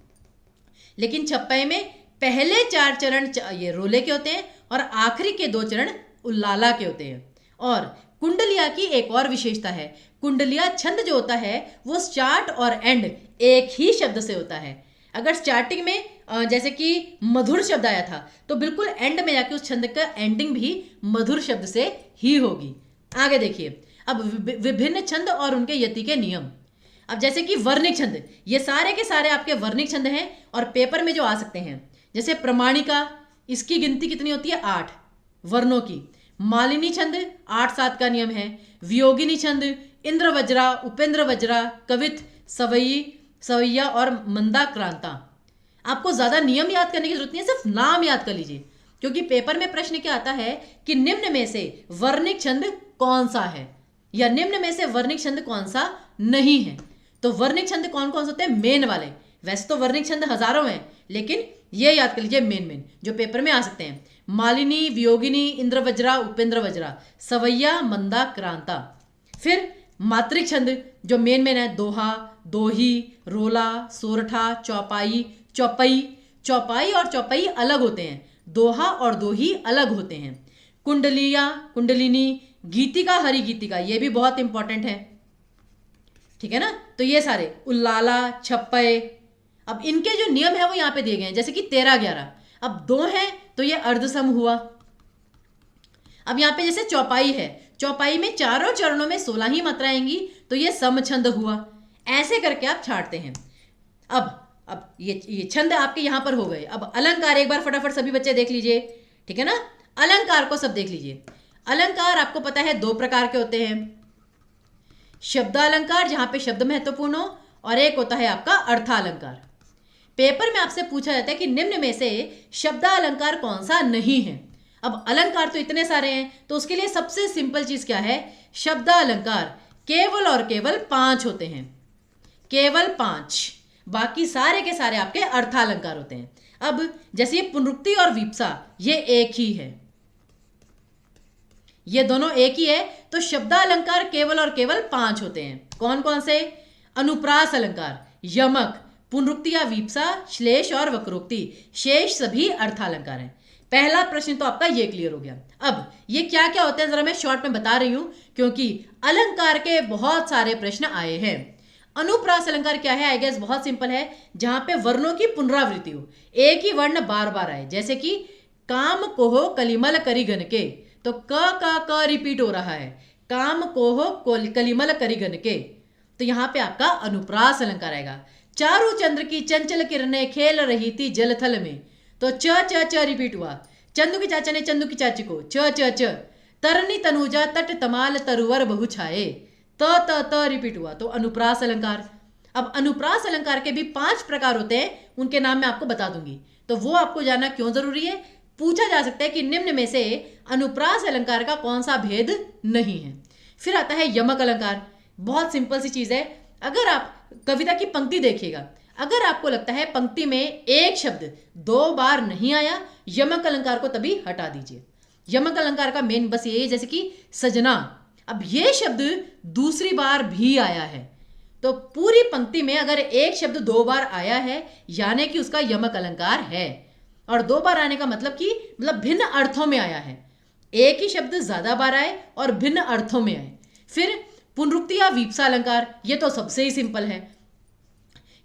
लेकिन छप्पय में पहले 4 चरण ये रोले के होते हैं और आखिरी के 2 चरण उल्लाला के होते हैं। और कुंडलिया की एक और विशेषता है, कुंडलिया छंद जो होता है वो स्टार्ट और एंड एक ही शब्द से होता है। अगर स्टार्टिंग में जैसे कि मधुर शब्द आया था तो बिल्कुल एंड में जाके उस छंद का एंडिंग भी मधुर शब्द से ही होगी। आगे देखिए, अब विभिन्न छंद और उनके यति के नियम। अब जैसे कि वर्णिक छंद, ये सारे के सारे आपके वर्णिक छंद हैं और पेपर में जो आ सकते हैं। जैसे प्रमाणिका, इसकी गिनती कितनी होती है? 8 वर्णों की। मालिनी छंद 8-7 का नियम है। वियोगिनी छंद इंद्र वज्रा, उपेंद्र वज्रा, कवित, सवैया और मंदाक्रांता। आपको ज्यादा नियम याद करने की जरूरत नहीं है, सिर्फ नाम याद कर लीजिए, क्योंकि पेपर में प्रश्न क्या आता है कि निम्न में से वर्णिक छंद कौन सा है या निम्न में से वर्णिक छंद कौन सा नहीं है। तो वर्णिक छंद कौन कौन से होते हैं? मेन वाले। वैसे तो वर्णिक छंद हजारों हैं, लेकिन ये याद कर लीजिए मेन जो पेपर में आ सकते हैं। मालिनी, वियोगिनी, इंद्र वज्रा, उपेंद्र वज्रा, सवैया, मंदाक्रांता। फिर मात्रिक छंद जो मेन है, दोहा, दोही, रोला, सोरठा, चौपाई, चौपई। चौपाई और चौपई अलग होते हैं, दोहा और दोही अलग होते हैं। कुंडलिया, कुंडलिनी, गीतिका, हरि गीतिका, ये भी बहुत इंपॉर्टेंट है, ठीक है ना। तो ये सारे उल्लाला, छप्पय। अब इनके जो नियम है वो यहाँ पे दिए गए हैं, जैसे कि 13-11। अब 2 हैं तो ये अर्धसम हुआ। अब यहाँ पे जैसे चौपाई है, चौपाई में चारों चरणों में 16 ही मात्राएं आएंगी तो ये समछंद हुआ। ऐसे करके आप छांटते हैं। अब ये छंद आपके यहां पर हो गए। अब अलंकार एक बार फटाफट सभी बच्चे देख लीजिए, ठीक है ना। अलंकार को सब देख लीजिए। अलंकार आपको पता है 2 प्रकार के होते हैं, शब्दालंकार जहां पे शब्द महत्वपूर्ण हो, और एक होता है आपका अर्थालंकार। पेपर में आपसे पूछा जाता है कि निम्न में से शब्दालंकार कौन सा नहीं है। अब अलंकार तो इतने सारे हैं, तो उसके लिए सबसे सिंपल चीज क्या है? शब्दालंकार केवल और केवल 5 होते हैं, केवल 5। बाकी सारे के सारे आपके अर्थालंकार होते हैं। अब जैसे ये पुनरुक्ति और वीप्सा, ये एक ही है, ये दोनों एक ही है। तो शब्दालंकार केवल और केवल 5 होते हैं। कौन कौन से? अनुप्रास अलंकार, यमक, पुनरुक्ति या वीप्सा, श्लेष और वक्रोक्ति। शेष सभी अर्थालंकार हैं। पहला प्रश्न तो आपका ये क्लियर हो गया। अब ये क्या क्या होते हैं जरा मैं शॉर्ट में बता रही हूं, क्योंकि अलंकार के बहुत सारे प्रश्न आए हैं। अनुप्रास अलंकार क्या है? आई गेस बहुत सिंपल है, जहां पे वर्णों की पुनरावृत्ति हो, एक ही वर्ण बार बार आए। जैसे कि काम कोहो कलिमल करी गन के, तो क रिपीट हो रहा है, काम कोहो कलिमल करी गन के, तो यहां पे आपका अनुप्रास अलंकार आएगा। चारू चंद्र की चंचल किरणें खेल रही थी जलथल में, तो च रिपीट हुआ। चंदू के चाचा ने चंदू की चाची को च। तरनी तनुजा तट तमाल तरुवर बहु छाए, त रिपीट हुआ, तो अनुप्रास अलंकार। अब अनुप्रास अलंकार के भी 5 प्रकार होते हैं, उनके नाम मैं आपको बता दूंगी, तो वो आपको जानना क्यों जरूरी है? पूछा जा सकता है कि निम्न में से अनुप्रास अलंकार का कौन सा भेद नहीं है। फिर आता है यमक अलंकार। बहुत सिंपल सी चीज है। अगर आप कविता की पंक्ति देखिएगा, अगर आपको लगता है पंक्ति में एक शब्द 2 बार नहीं आया, यमक अलंकार को तभी हटा दीजिए। यमक अलंकार का मेन बस ये है, जैसे कि सजना, अब ये शब्द दूसरी बार भी आया है, तो पूरी पंक्ति में अगर एक शब्द 2 बार आया है, यानी कि उसका यमक अलंकार है। और 2 बार आने का मतलब कि भिन्न अर्थों में आया है, एक ही शब्द ज्यादा बार आए और भिन्न अर्थों में आए। फिर पुनरुक्ति या वीप्सा अलंकार, ये तो सबसे ही सिंपल है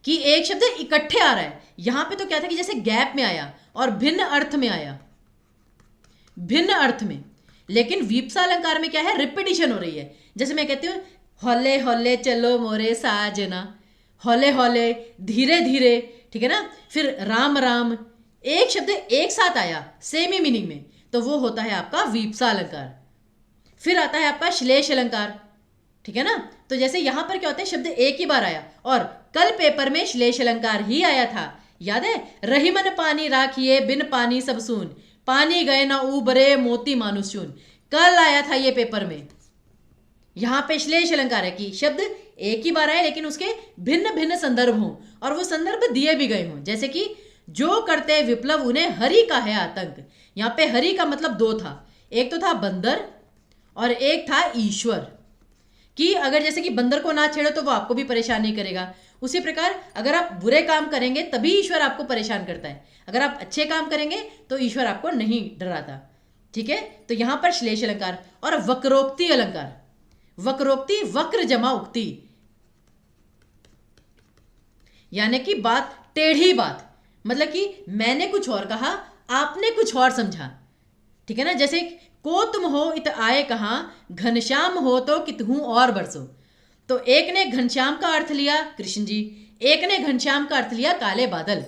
कि एक शब्द इकट्ठे आ रहा है। यहां पे तो क्या था कि जैसे गैप में आया और भिन्न अर्थ में आया, भिन्न अर्थ में। लेकिन वीप्सा अलंकार में क्या है? रिपीटिशन हो रही है। जैसे मैं कहती हूं हौले हौले चलो मोरे साजना, हौले हौले, धीरे धीरे, ठीक है ना। फिर राम राम, एक शब्द एक साथ आया सेम ही मीनिंग में, तो वो होता है आपका वीप्सा अलंकार। फिर आता है आपका श्लेष अलंकार। ठीक है ना। तो जैसे यहां पर क्या होता है, शब्द एक ही बार आया और कल पेपर में श्लेष अलंकार ही आया था, याद है, रही मन पानी राखिए बिन पानी सब सून, पानी गए ना उबरे मोती मानुष चून, कल आया था ये पेपर में। यहां पे श्लेष अलंकार है कि शब्द एक ही बार आए लेकिन उसके भिन्न भिन्न संदर्भ हों और वो संदर्भ दिए भी गए हों। जैसे कि जो करते विप्लव उन्हें हरि का है आतंक। यहां पे हरि का मतलब दो था, एक तो था बंदर और एक था ईश्वर, कि अगर जैसे कि बंदर को ना छेड़ो तो वो आपको भी परेशान नहीं करेगा, उसी प्रकार अगर आप बुरे काम करेंगे तभी ईश्वर आपको परेशान करता है, अगर आप अच्छे काम करेंगे तो ईश्वर आपको नहीं डराता। ठीक है, तो यहां पर श्लेष अलंकार और वक्रोक्ति अलंकार। वक्रोक्ति वक्र जमा उक्ति, यानी कि बात टेढ़ी बात, मतलब कि मैंने कुछ और कहा आपने कुछ और समझा। ठीक है ना, जैसे को तुम हो इत आए कहां, घनश्याम हो तो कितहूं और बरसो। तो एक ने घनश्याम का अर्थ लिया कृष्ण जी, एक ने घनश्याम का अर्थ लिया काले बादल।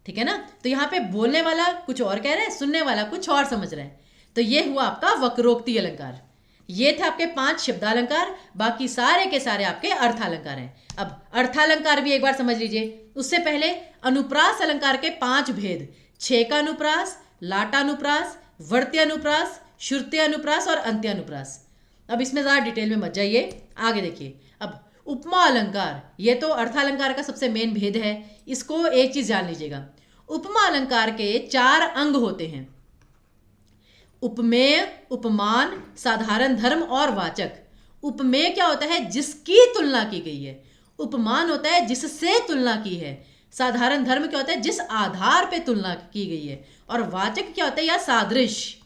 ठीक है ना, तो यहाँ पे बोलने वाला कुछ और कह रहा है, सुनने वाला कुछ और समझ रहा है। तो ये हुआ आपका वक्रोक्ति अलंकार। ये थे आपके 5 शब्दालंकार, बाकी सारे के सारे आपके अर्थालंकार हैं। अब अर्थालंकार भी एक बार समझ लीजिए। उससे पहले अनुप्रास अलंकार के 5 भेद, छेका अनुप्रास, लाटा अनुप्रास, वर्त्य अनुप्रास, श्रुत्य अनुप्रास और अंत्य अनुप्रास। अब इसमें ज़्यादा डिटेल में मत जाइए, आगे देखिए। अब उपमा अलंकार, ये तो अर्थालंकार का सबसे मेन भेद है, इसको एक चीज जान लीजिएगा। उपमा अलंकार के 4 अंग होते हैं, उपमेय, उपमान, साधारण धर्म और वाचक। उपमेय क्या होता है, जिसकी तुलना की गई है। उपमान होता है जिससे तुलना की है। साधारण धर्म क्या होता है, जिस आधार पे तुलना की गई है। और वाचक क्या होता है, या सादृश्य।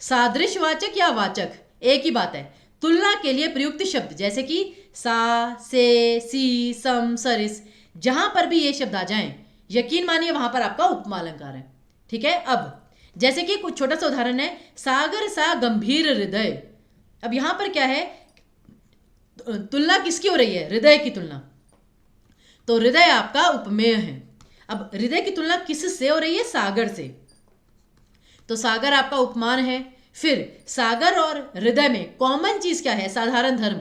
सादृश्य वाचक या वाचक एक ही बात है। तुलना के लिए प्रयुक्त शब्द जैसे कि सा, से, सी, सम, सरिस, जहां पर भी ये शब्द आ जाएं, यकीन मानिए वहां पर आपका उपमा अलंकार है। ठीक है, अब जैसे कि कुछ छोटा सा उदाहरण है, सागर सा गंभीर हृदय। अब यहां पर क्या है, तुलना किसकी हो रही है, हृदय की तुलना। तो हृदय आपका उपमेय है। अब हृदय की तुलना किससे हो रही है, सागर से, तो सागर आपका उपमान है। फिर सागर और हृदय में कॉमन चीज क्या है, साधारण धर्म।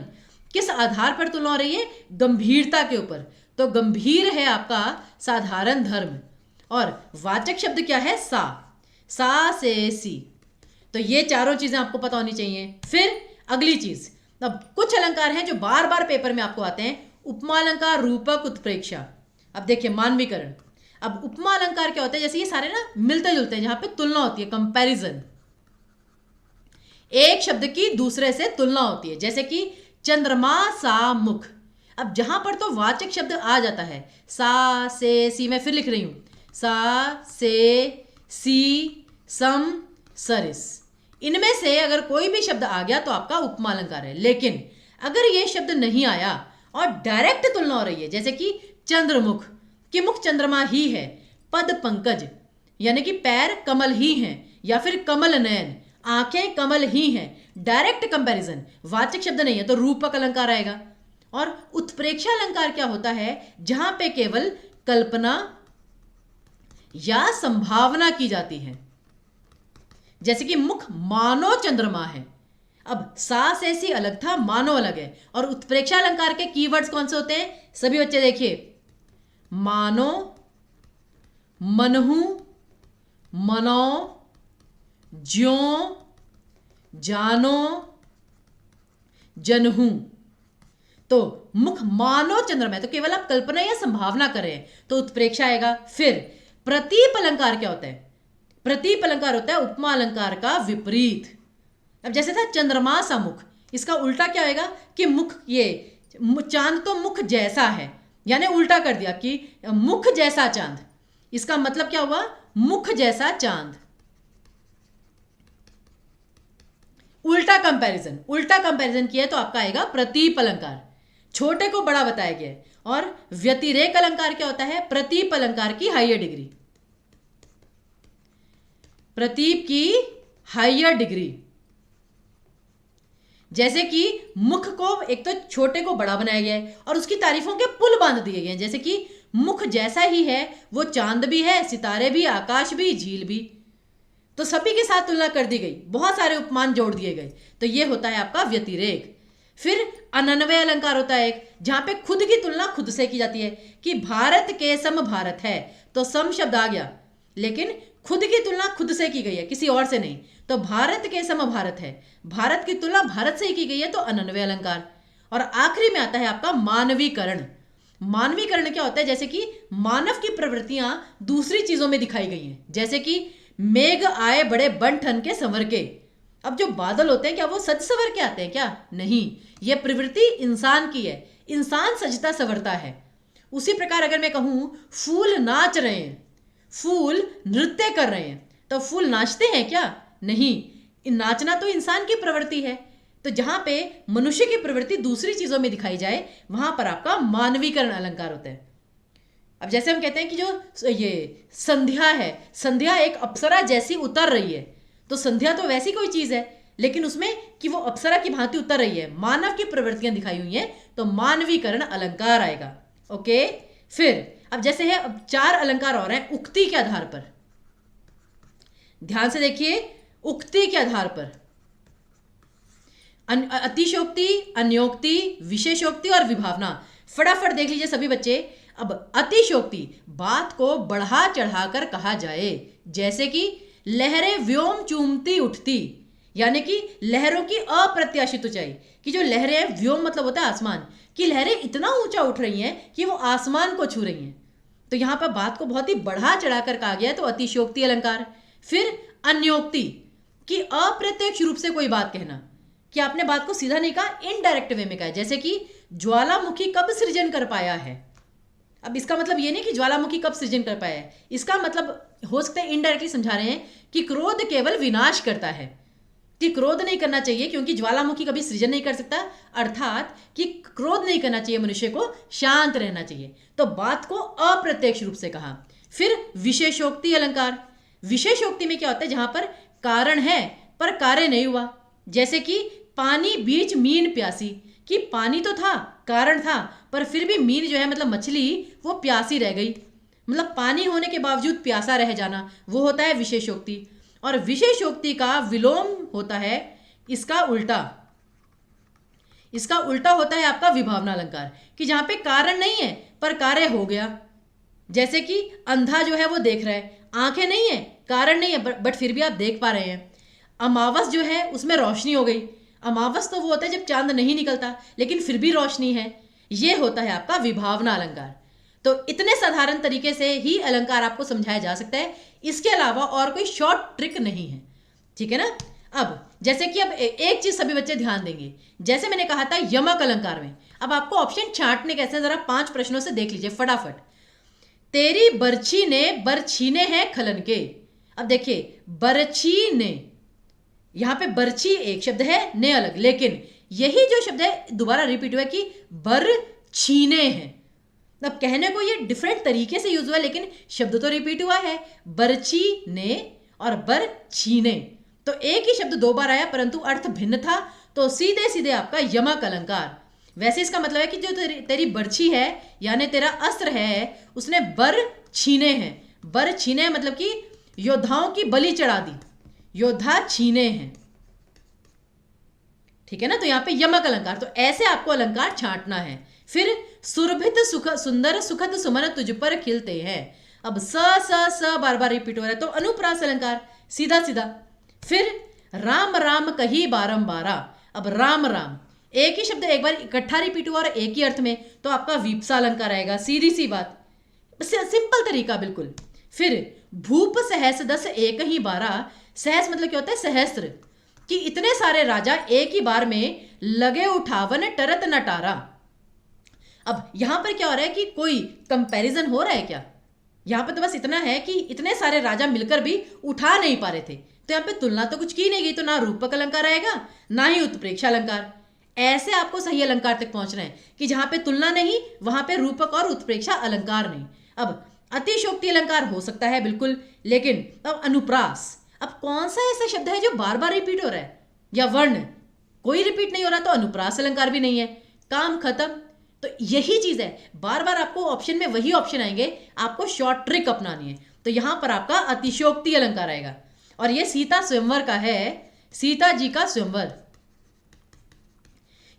किस आधार पर तुलना हो रही है, गंभीरता के ऊपर, तो गंभीर है आपका साधारण धर्म। और वाचक शब्द क्या है, सा से सी। तो ये चारों चीजें आपको पता होनी चाहिए। फिर अगली चीज, अब कुछ अलंकार हैं जो बार बार पेपर में आपको आते हैं, उपमा अलंकार, रूपक, उत्प्रेक्षा। अब देखिए मानवीकरण। अब उपमा अलंकार क्या होता है, जैसे ये सारे ना मिलते जुलते हैं, जहां पे तुलना होती है, कंपैरिजन, एक शब्द की दूसरे से तुलना होती है। जैसे कि चंद्रमा सा मुख। अब जहां पर तो वाचक शब्द आ जाता है, सा से सी, मैं फिर लिख रही हूं, सा से सी, सम, सरिस, इनमें से अगर कोई भी शब्द आ गया तो आपका उपमा अलंकार है। लेकिन अगर ये शब्द नहीं आया और डायरेक्ट तुलना हो रही है, जैसे कि चंद्रमुख, कि मुख चंद्रमा ही है, पद पंकज, यानी कि पैर कमल ही हैं, या फिर कमल नयन, आंखें कमल ही हैं, डायरेक्ट कंपैरिजन, वाचक शब्द नहीं है, तो रूपक अलंकार आएगा। और उत्प्रेक्षा अलंकार क्या होता है, जहां पे केवल कल्पना या संभावना की जाती है, जैसे कि मुख मानो चंद्रमा है। अब सा से सी अलग था, मानो अलग है। और उत्प्रेक्षा अलंकार के कीवर्ड्स कौन से होते हैं, सभी बच्चे देखिए, मानो, मनहु, मनो, ज्यों, जानो, जनहू। तो मुख मानो चंद्रमा है, तो केवल आप कल्पना या संभावना कर रहे हैं, तो उत्प्रेक्षा आएगा। फिर प्रतीप अलंकार क्या होता है, प्रतीप अलंकार होता है उपमा अलंकार का विपरीत। अब जैसे था चंद्रमा सा मुख, इसका उल्टा क्या आएगा कि मुख, ये चांद तो मुख जैसा है, यानी उल्टा कर दिया कि मुख जैसा चांद, इसका मतलब क्या हुआ, मुख जैसा चांद। उल्टा कंपैरिजन, उल्टा कंपैरिजन किया तो आपका आएगा प्रतीप अलंकार, छोटे को बड़ा बताया गया है। और व्यतिरेक अलंकार क्या होता है, प्रतीप अलंकार की हायर डिग्री, प्रतीप की हायर डिग्री। जैसे कि मुख को एक तो छोटे को बड़ा बनाया गया है और उसकी तारीफों के पुल बांध दिए गए हैं, जैसे कि मुख जैसा ही है, वो चांद भी है, सितारे भी, आकाश भी, झील भी, तो सभी के साथ तुलना कर दी गई, बहुत सारे उपमान जोड़ दिए गए, तो ये होता है आपका व्यतिरेक। फिर अनन्वय अलंकार होता है एक, जहां पे खुद की तुलना खुद से की जाती है कि भारत के सम भारत है, तो सम शब्द आ गया, लेकिन खुद की तुलना खुद से की गई है, किसी और से नहीं, तो भारत के सम भारत है, भारत की तुलना भारत से ही की गई है, तो अनन्वय अलंकार। और आखिरी में आता है आपका मानवीकरण। मानवीकरण क्या होता है? जैसे कि मानव की प्रवृत्तियां दूसरी चीजों में दिखाई गई हैं, जैसे कि मेघ आए बड़े बन ठन के संवर के। अब जो बादल होते हैं क्या वो सज सवर के आते हैं क्या? नहीं, ये प्रवृत्ति इंसान की है, इंसान सजता सवरता है। उसी प्रकार अगर मैं कहूं फूल नाच रहे हैं, फूल नृत्य कर रहे हैं, तो फूल नाचते हैं क्या? नहीं, नाचना तो इंसान की प्रवृत्ति है। तो जहां पे मनुष्य की प्रवृत्ति दूसरी चीजों में दिखाई जाए, वहां पर आपका मानवीकरण अलंकार होता है। अब जैसे हम कहते हैं कि जो ये संध्या है, संध्या एक अप्सरा जैसी उतर रही है, तो संध्या तो वैसी कोई चीज है, लेकिन उसमें कि वो अप्सरा की भांति उतर रही है, मानव की प्रवृत्तियां दिखाई हुई हैं, तो मानवीकरण अलंकार आएगा। ओके, फिर अब जैसे है, अब 4 अलंकार और हैं उक्ति के आधार पर। ध्यान से देखिए, उक्ति के आधार पर अतिशयोक्ति, अन्योक्ति, विशेषोक्ति और विभावना। फटाफट देख लीजिए सभी बच्चे। अब अतिशयोक्ति, बात को बढ़ा चढ़ाकर कहा जाए, जैसे कि लहरें व्योम चूमती उठती, यानी कि लहरों की अप्रत्याशित ऊंचाई, कि जो लहरें हैं, व्योम मतलब होता है आसमान, कि लहरें इतना ऊंचा उठ रही हैं कि वो आसमान को छू रही हैं, तो यहां पर बात को बहुत ही बढ़ा चढ़ाकर कहा गया है, तो अतिशयोक्ति अलंकार। फिर अन्योक्ति, कि अप्रत्यक्ष रूप से कोई बात कहना, कि आपने बात को सीधा नहीं कहा, इनडायरेक्ट वे में कहा, जैसे कि ज्वालामुखी कब सृजन कर पाया है। अब इसका मतलब ये नहीं कि ज्वालामुखी कब सृजन कर पाया है, इसका मतलब हो सकता है इनडायरेक्टली समझा रहे हैं कि क्रोध केवल विनाश करता है, कि क्रोध नहीं करना चाहिए क्योंकि ज्वालामुखी कभी सृजन नहीं कर सकता, अर्थात कि क्रोध नहीं करना चाहिए, मनुष्य को शांत रहना चाहिए, तो बात को अप्रत्यक्ष रूप से कहा। फिर विशेषोक्ति अलंकार। विशेषोक्ति में क्या होता है? जहां पर कारण है पर कार्य नहीं हुआ, जैसे कि पानी बीच मीन प्यासी, कि पानी तो था, कारण था, पर फिर भी मीन जो है मतलब मछली वो प्यासी रह गई, मतलब पानी होने के बावजूद प्यासा रह जाना, वो होता है विशेषोक्ति। और विशेषोक्ति का विलोम होता है इसका उल्टा, इसका उल्टा होता है आपका विभावना अलंकार, कि जहां पे कारण नहीं है पर कार्य हो गया, जैसे कि अंधा जो है वो देख रहा है, आंखें नहीं है, कारण नहीं है, बट फिर भी आप देख पा रहे हैं। अमावस जो है उसमें रोशनी हो गई, अमावस तो वो होता है जब चांद नहीं निकलता, लेकिन फिर भी रोशनी है, ये होता है आपका विभावना अलंकार। तो इतने साधारण तरीके से ही अलंकार आपको समझाया जा सकता है, इसके अलावा और कोई शॉर्ट ट्रिक नहीं है, ठीक है ना। अब जैसे कि अब एक चीज सभी बच्चे ध्यान देंगे, जैसे मैंने कहा था यमक अलंकार में, अब आपको ऑप्शन छांटने कैसे, जरा 5 प्रश्नों से देख लीजिए फटाफट। तेरी बरछी ने बरछीने हैं खलन के। अब देखिए बरछी ने, यहां पे बरछी एक शब्द है, ने अलग, लेकिन यही जो शब्द है दोबारा रिपीट हुआ कि बर छीने हैं। अब कहने को ये डिफरेंट तरीके से यूज हुआ है, लेकिन शब्द तो रिपीट हुआ है, बरछी ने और बर छीने, तो एक ही शब्द 2 बार आया परंतु अर्थ भिन्न था, तो सीधे सीधे आपका यमक अलंकार। वैसे इसका मतलब है कि जो तेरी बरछी है यानी तेरा अस्त्र है, उसने बर छीने हैं। बर छीने मतलब कि योद्धाओं की बलि चढ़ा दी, योद्धा छीने हैं, ठीक है ना। तो यहां पे यमक अलंकार, तो ऐसे आपको अलंकार छांटना है। फिर सुरभित सुख सुंदर सुखद सुमन तुझ पर खिलते हैं। अब स बार बार रिपीट हो रहा है, तो अनुप्रास अलंकार सीधा सीधा। फिर राम राम कही बारंबारा। अब राम राम एक ही शब्द एक बार इकट्ठा रिपीट हुआ और एक ही अर्थ में, तो आपका वीपसा अलंकार आएगा, सीधी सी बात, सिंपल तरीका बिल्कुल। फिर भूप सहस 10 एक ही 12। सहस मतलब क्या होता है? सहस्त्र, कि इतने सारे राजा एक ही बार में लगे उठावन टरत नटारा। अब यहां पर क्या हो रहा है कि कोई कंपैरिजन हो रहा है क्या? यहां पर तो बस इतना है कि इतने सारे राजा मिलकर भी उठा नहीं पा रहे थे, तो यहां पे तुलना तो कुछ की नहीं गई, तो ना रूपक अलंकार आएगा ना ही उत्प्रेक्षा अलंकार। ऐसे आपको सही अलंकार तक पहुंचना है कि जहां पे तुलना नहीं वहां पे रूपक और उत्प्रेक्षा अलंकार नहीं। अब अतिशोक्ति अलंकार हो सकता है बिल्कुल, लेकिन अब अनुप्रास, अब कौन सा ऐसा शब्द है जो बार बार रिपीट हो रहा है, या वर्ण कोई रिपीट नहीं हो रहा, तो अनुप्रास अलंकार भी नहीं है, काम खत्म। तो यही चीज है, बार बार आपको ऑप्शन में वही ऑप्शन आएंगे, आपको शॉर्ट ट्रिक अपनानी है। तो यहां पर आपका अतिशोक्ति अलंकार आएगा, और ये सीता स्वयंवर का है, सीता जी का स्वयंवर,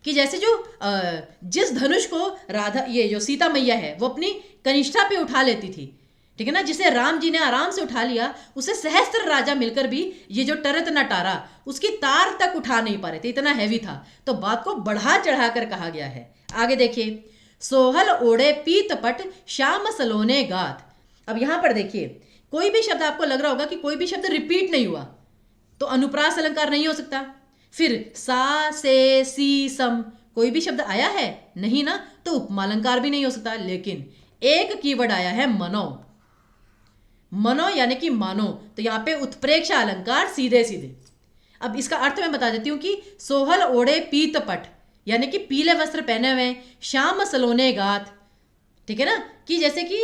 कि जैसे जो जिस धनुष को राधा, ये जो सीता मैया है, वो अपनी कनिष्ठा पे उठा लेती थी, ठीक है ना, जिसे राम जी ने आराम से उठा लिया, उसे सहस्त्र राजा मिलकर भी ये जो टरत न टारा, उसकी तार तक उठा नहीं पा रहे थे, इतना हैवी था। तो बात को बढ़ा चढ़ाकर कहा गया है। आगे देखिए, सोहल ओढ़े पीत पट श्याम सलोने गात। अब यहां पर देखिए, कोई भी शब्द आपको लग रहा होगा कि कोई भी शब्द रिपीट नहीं हुआ तो अनुप्रास अलंकार नहीं हो सकता। फिर सा से सी सम, कोई भी शब्द आया है नहीं ना, तो उपमालंकार भी नहीं हो सकता। लेकिन एक कीवर्ड आया है मनो, मनो यानी कि मानो, तो यहां पे उत्प्रेक्षा अलंकार सीधे सीधे। अब इसका अर्थ मैं बता देती हूं कि सोहल ओढ़े पीत पट यानी कि पीले वस्त्र पहने हुए, श्याम सलोने गात, ठीक है ना, कि जैसे कि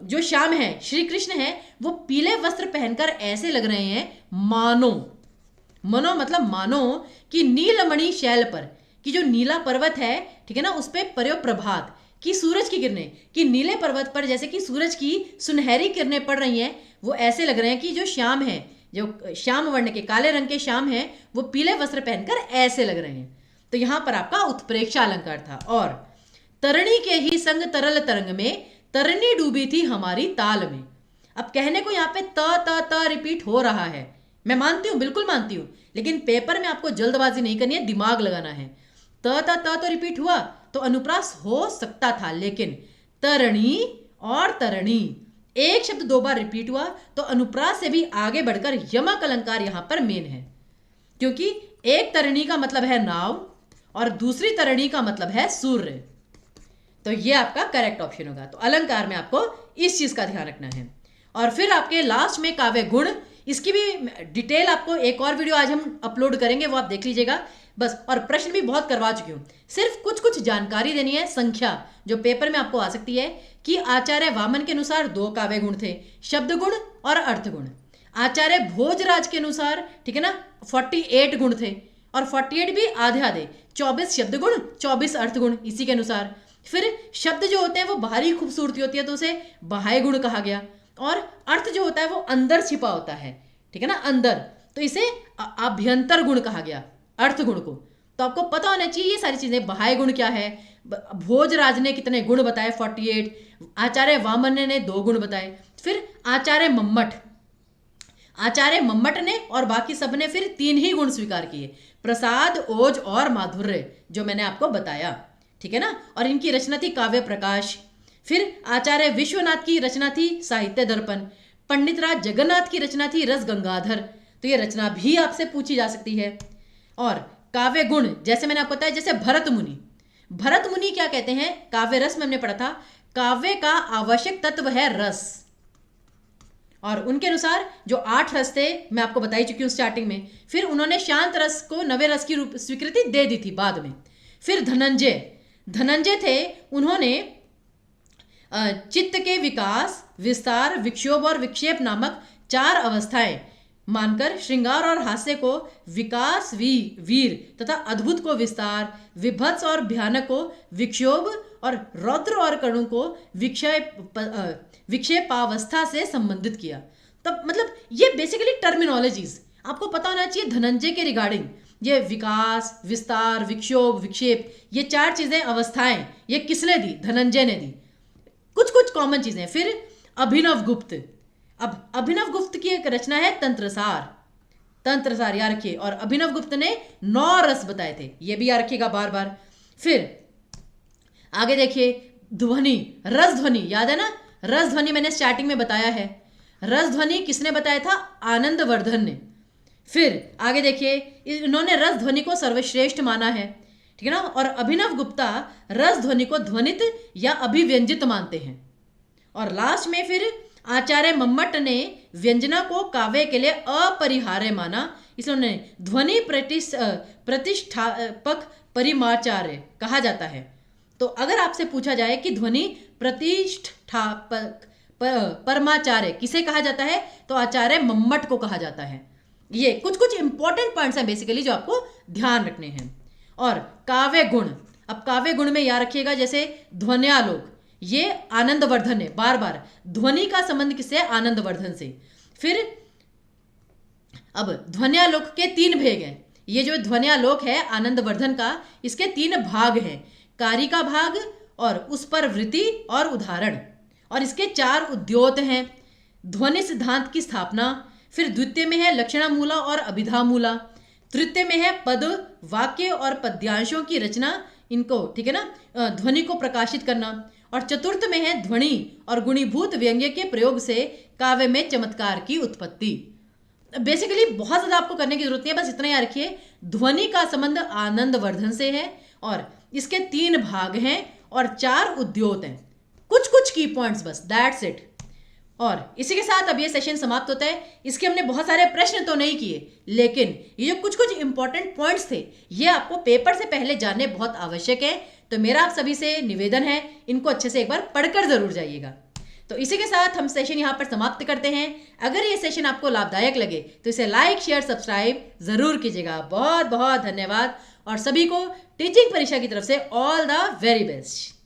जो श्याम है, श्री कृष्ण है, वो पीले वस्त्र पहनकर ऐसे लग रहे हैं मानो, मनो मतलब मानो कि नीलमणि शैल पर, कि जो नीला पर्वत है, ठीक है ना, उस पे पर्यो प्रभात, कि सूरज की किरणें, कि नीले पर्वत पर जैसे कि सूरज की सुनहरी किरणें पड़ रही हैं, वो ऐसे लग रहे हैं कि जो श्याम है, जो श्याम वर्ण के, काले रंग के श्याम है, वो पीले वस्त्र पहनकर ऐसे लग रहे हैं। तो यहां पर आपका उत्प्रेक्षा अलंकार था। और तरणी के ही संग तरल तरंग में, तरणी डूबी थी हमारी ताल में। अब कहने को यहाँ पे त रिपीट हो रहा है, मैं मानती हूँ, बिल्कुल मानती हूँ, लेकिन पेपर में आपको जल्दबाजी नहीं करनी है, दिमाग लगाना है। त तो रिपीट हुआ तो अनुप्रास हो सकता था, लेकिन तरणी और तरणी एक शब्द 2 बार रिपीट हुआ तो अनुप्रास से भी आगे बढ़कर यमक अलंकार यहां पर मेन है, क्योंकि एक तरणी का मतलब है नाव और दूसरी तरणी का मतलब है सूर्य। तो ये आपका करेक्ट ऑप्शन होगा। तो अलंकार में आपको इस चीज का ध्यान रखना है। और फिर आपके लास्ट में काव्य गुण, इसकी भी डिटेल आपको एक और वीडियो आज हम अपलोड करेंगे, वो आप देख लीजिएगा बस। और प्रश्न भी बहुत करवा चुकी हूं, सिर्फ कुछ जानकारी देनी है, संख्या जो पेपर में आपको आ सकती है, कि आचार्य वामन के अनुसार 2 काव्य गुण थे, शब्द गुण और अर्थ गुण। आचार्य भोजराज के अनुसार, ठीक है ना, 48 गुण थे, और 48 भी आधे आधे, 24 शब्द गुण 24 अर्थ गुण, इसी के अनुसार। फिर शब्द जो होते हैं वो बाहरी खूबसूरती होती है, तो उसे बाह्य गुण कहा गया, और अर्थ जो होता है वो अंदर छिपा होता है, ठीक है ना, अंदर, तो इसे आभ्यंतर गुण कहा गया, अर्थ गुण को। तो आपको पता होना चाहिए ये सारी चीजें, बाह्य गुण क्या है, भोजराज ने कितने गुण बताए 48, आचार्य वामन ने 2 गुण बताए, फिर आचार्य मम्मट ने और बाकी सब ने फिर 3 ही गुण स्वीकार किए, प्रसाद, ओज और माधुर्य, जो मैंने आपको बताया, ठीक है ना। और इनकी रचना थी काव्य प्रकाश। फिर आचार्य विश्वनाथ की रचना थी साहित्य दर्पण, पंडित राज जगन्नाथ की रचना थी रस गंगाधर, तो ये रचना भी आपसे पूछी जा सकती है। और काव्य गुण, जैसे मैंने आपको बताया, जैसे भरत मुनि क्या कहते हैं, काव्य रस में हमने पढ़ा था, काव्य का आवश्यक तत्व है रस, और उनके अनुसार जो 8 रस थे मैं आपको बता ही चुकी हूँ स्टार्टिंग में। फिर उन्होंने शांत रस को नवे रस की रूप स्वीकृति दे दी थी बाद में। फिर धनंजय थे, उन्होंने चित्त के विकास, विस्तार, विक्षोभ और विक्षेप नामक 4 अवस्थाएं मानकर श्रृंगार और हास्य को विकास, वीर तथा अद्भुत को विस्तार, विभत्स और भयानक को विक्षोभ, और रौद्र और करुण को विक्षेपावस्था से संबंधित किया। तब मतलब ये बेसिकली टर्मिनोलॉजीज आपको पता होना चाहिए धनंजय के रिगार्डिंग। ये विकास, विस्तार, विक्षोभ, विक्षेप, ये 4 चीजें, अवस्थाएं, ये किसने दी, धनंजय ने दी। कुछ कॉमन चीजें। फिर अभिनव गुप्त, अब अभिनव गुप्त की एक रचना है तंत्रसार, याद रखिए, और अभिनव गुप्त ने 9 रस बताए थे, ये भी याद रखिएगा बार बार। फिर आगे देखिए, ध्वनि, रस ध्वनि, याद है ना, रस ध्वनि मैंने स्टार्टिंग में बताया है, रस ध्वनि किसने बताया था, आनंदवर्धन ने। फिर आगे देखिए, इन्होंने रस ध्वनि को सर्वश्रेष्ठ माना है, ठीक है ना, और अभिनव गुप्ता रस ध्वनि को ध्वनित या अभिव्यंजित मानते हैं। और लास्ट में फिर आचार्य मम्मट ने व्यंजना को काव्य के लिए अपरिहार्य माना, इसलिए उन्हें ध्वनि प्रतिष्ठापक परिमाचार्य कहा जाता है। तो अगर आपसे पूछा जाए कि ध्वनि प्रतिष्ठापक परमाचार्य किसे कहा जाता है, तो आचार्य मम्मट को कहा जाता है। ये कुछ इंपॉर्टेंट पॉइंट्स हैं बेसिकली जो आपको ध्यान रखने हैं। और काव्य गुण, अब काव्य गुण में याद रखिएगा, जैसे ध्वन्यालोक, ये आनंदवर्धन है, बार बार ध्वनि का संबंध किससे, आनंदवर्धन से। फिर अब ध्वन्यालोक के 3 भेग हैं, ये जो ध्वन्यालोक है आनंदवर्धन का, इसके 3 भाग हैं, कार्य का भाग और उस पर वृत्ति और उदाहरण, और इसके 4 उद्योत हैं। ध्वनि सिद्धांत की स्थापना, फिर द्वितीय में है लक्षणामूला और अभिधामूला, तृतीय में है पद, वाक्य और पद्यांशों की रचना, इनको ठीक है ना, ध्वनि को प्रकाशित करना, और चतुर्थ में है ध्वनि और गुणीभूत व्यंग्य के प्रयोग से काव्य में चमत्कार की उत्पत्ति। बेसिकली बहुत ज्यादा आपको करने की जरूरत नहीं है, बस इतना याद रखिए, ध्वनि का संबंध आनंदवर्धन से है और इसके 3 भाग हैं और 4 उद्योत हैं। कुछ कुछ की पॉइंट्स बस, दैट्स इट। और इसी के साथ अब ये सेशन समाप्त होता है। इसके हमने बहुत सारे प्रश्न तो नहीं किए, लेकिन ये जो कुछ कुछ इंपॉर्टेंट पॉइंट्स थे ये आपको पेपर से पहले जानने बहुत आवश्यक है। तो मेरा आप सभी से निवेदन है, इनको अच्छे से एक बार पढ़कर जरूर जाइएगा। तो इसी के साथ हम सेशन यहाँ पर समाप्त करते हैं। अगर ये सेशन आपको लाभदायक लगे तो इसे लाइक शेयर सब्सक्राइब जरूर कीजिएगा। बहुत बहुत धन्यवाद और सभी को टीचिंग परीक्षा की तरफ से ऑल द वेरी बेस्ट।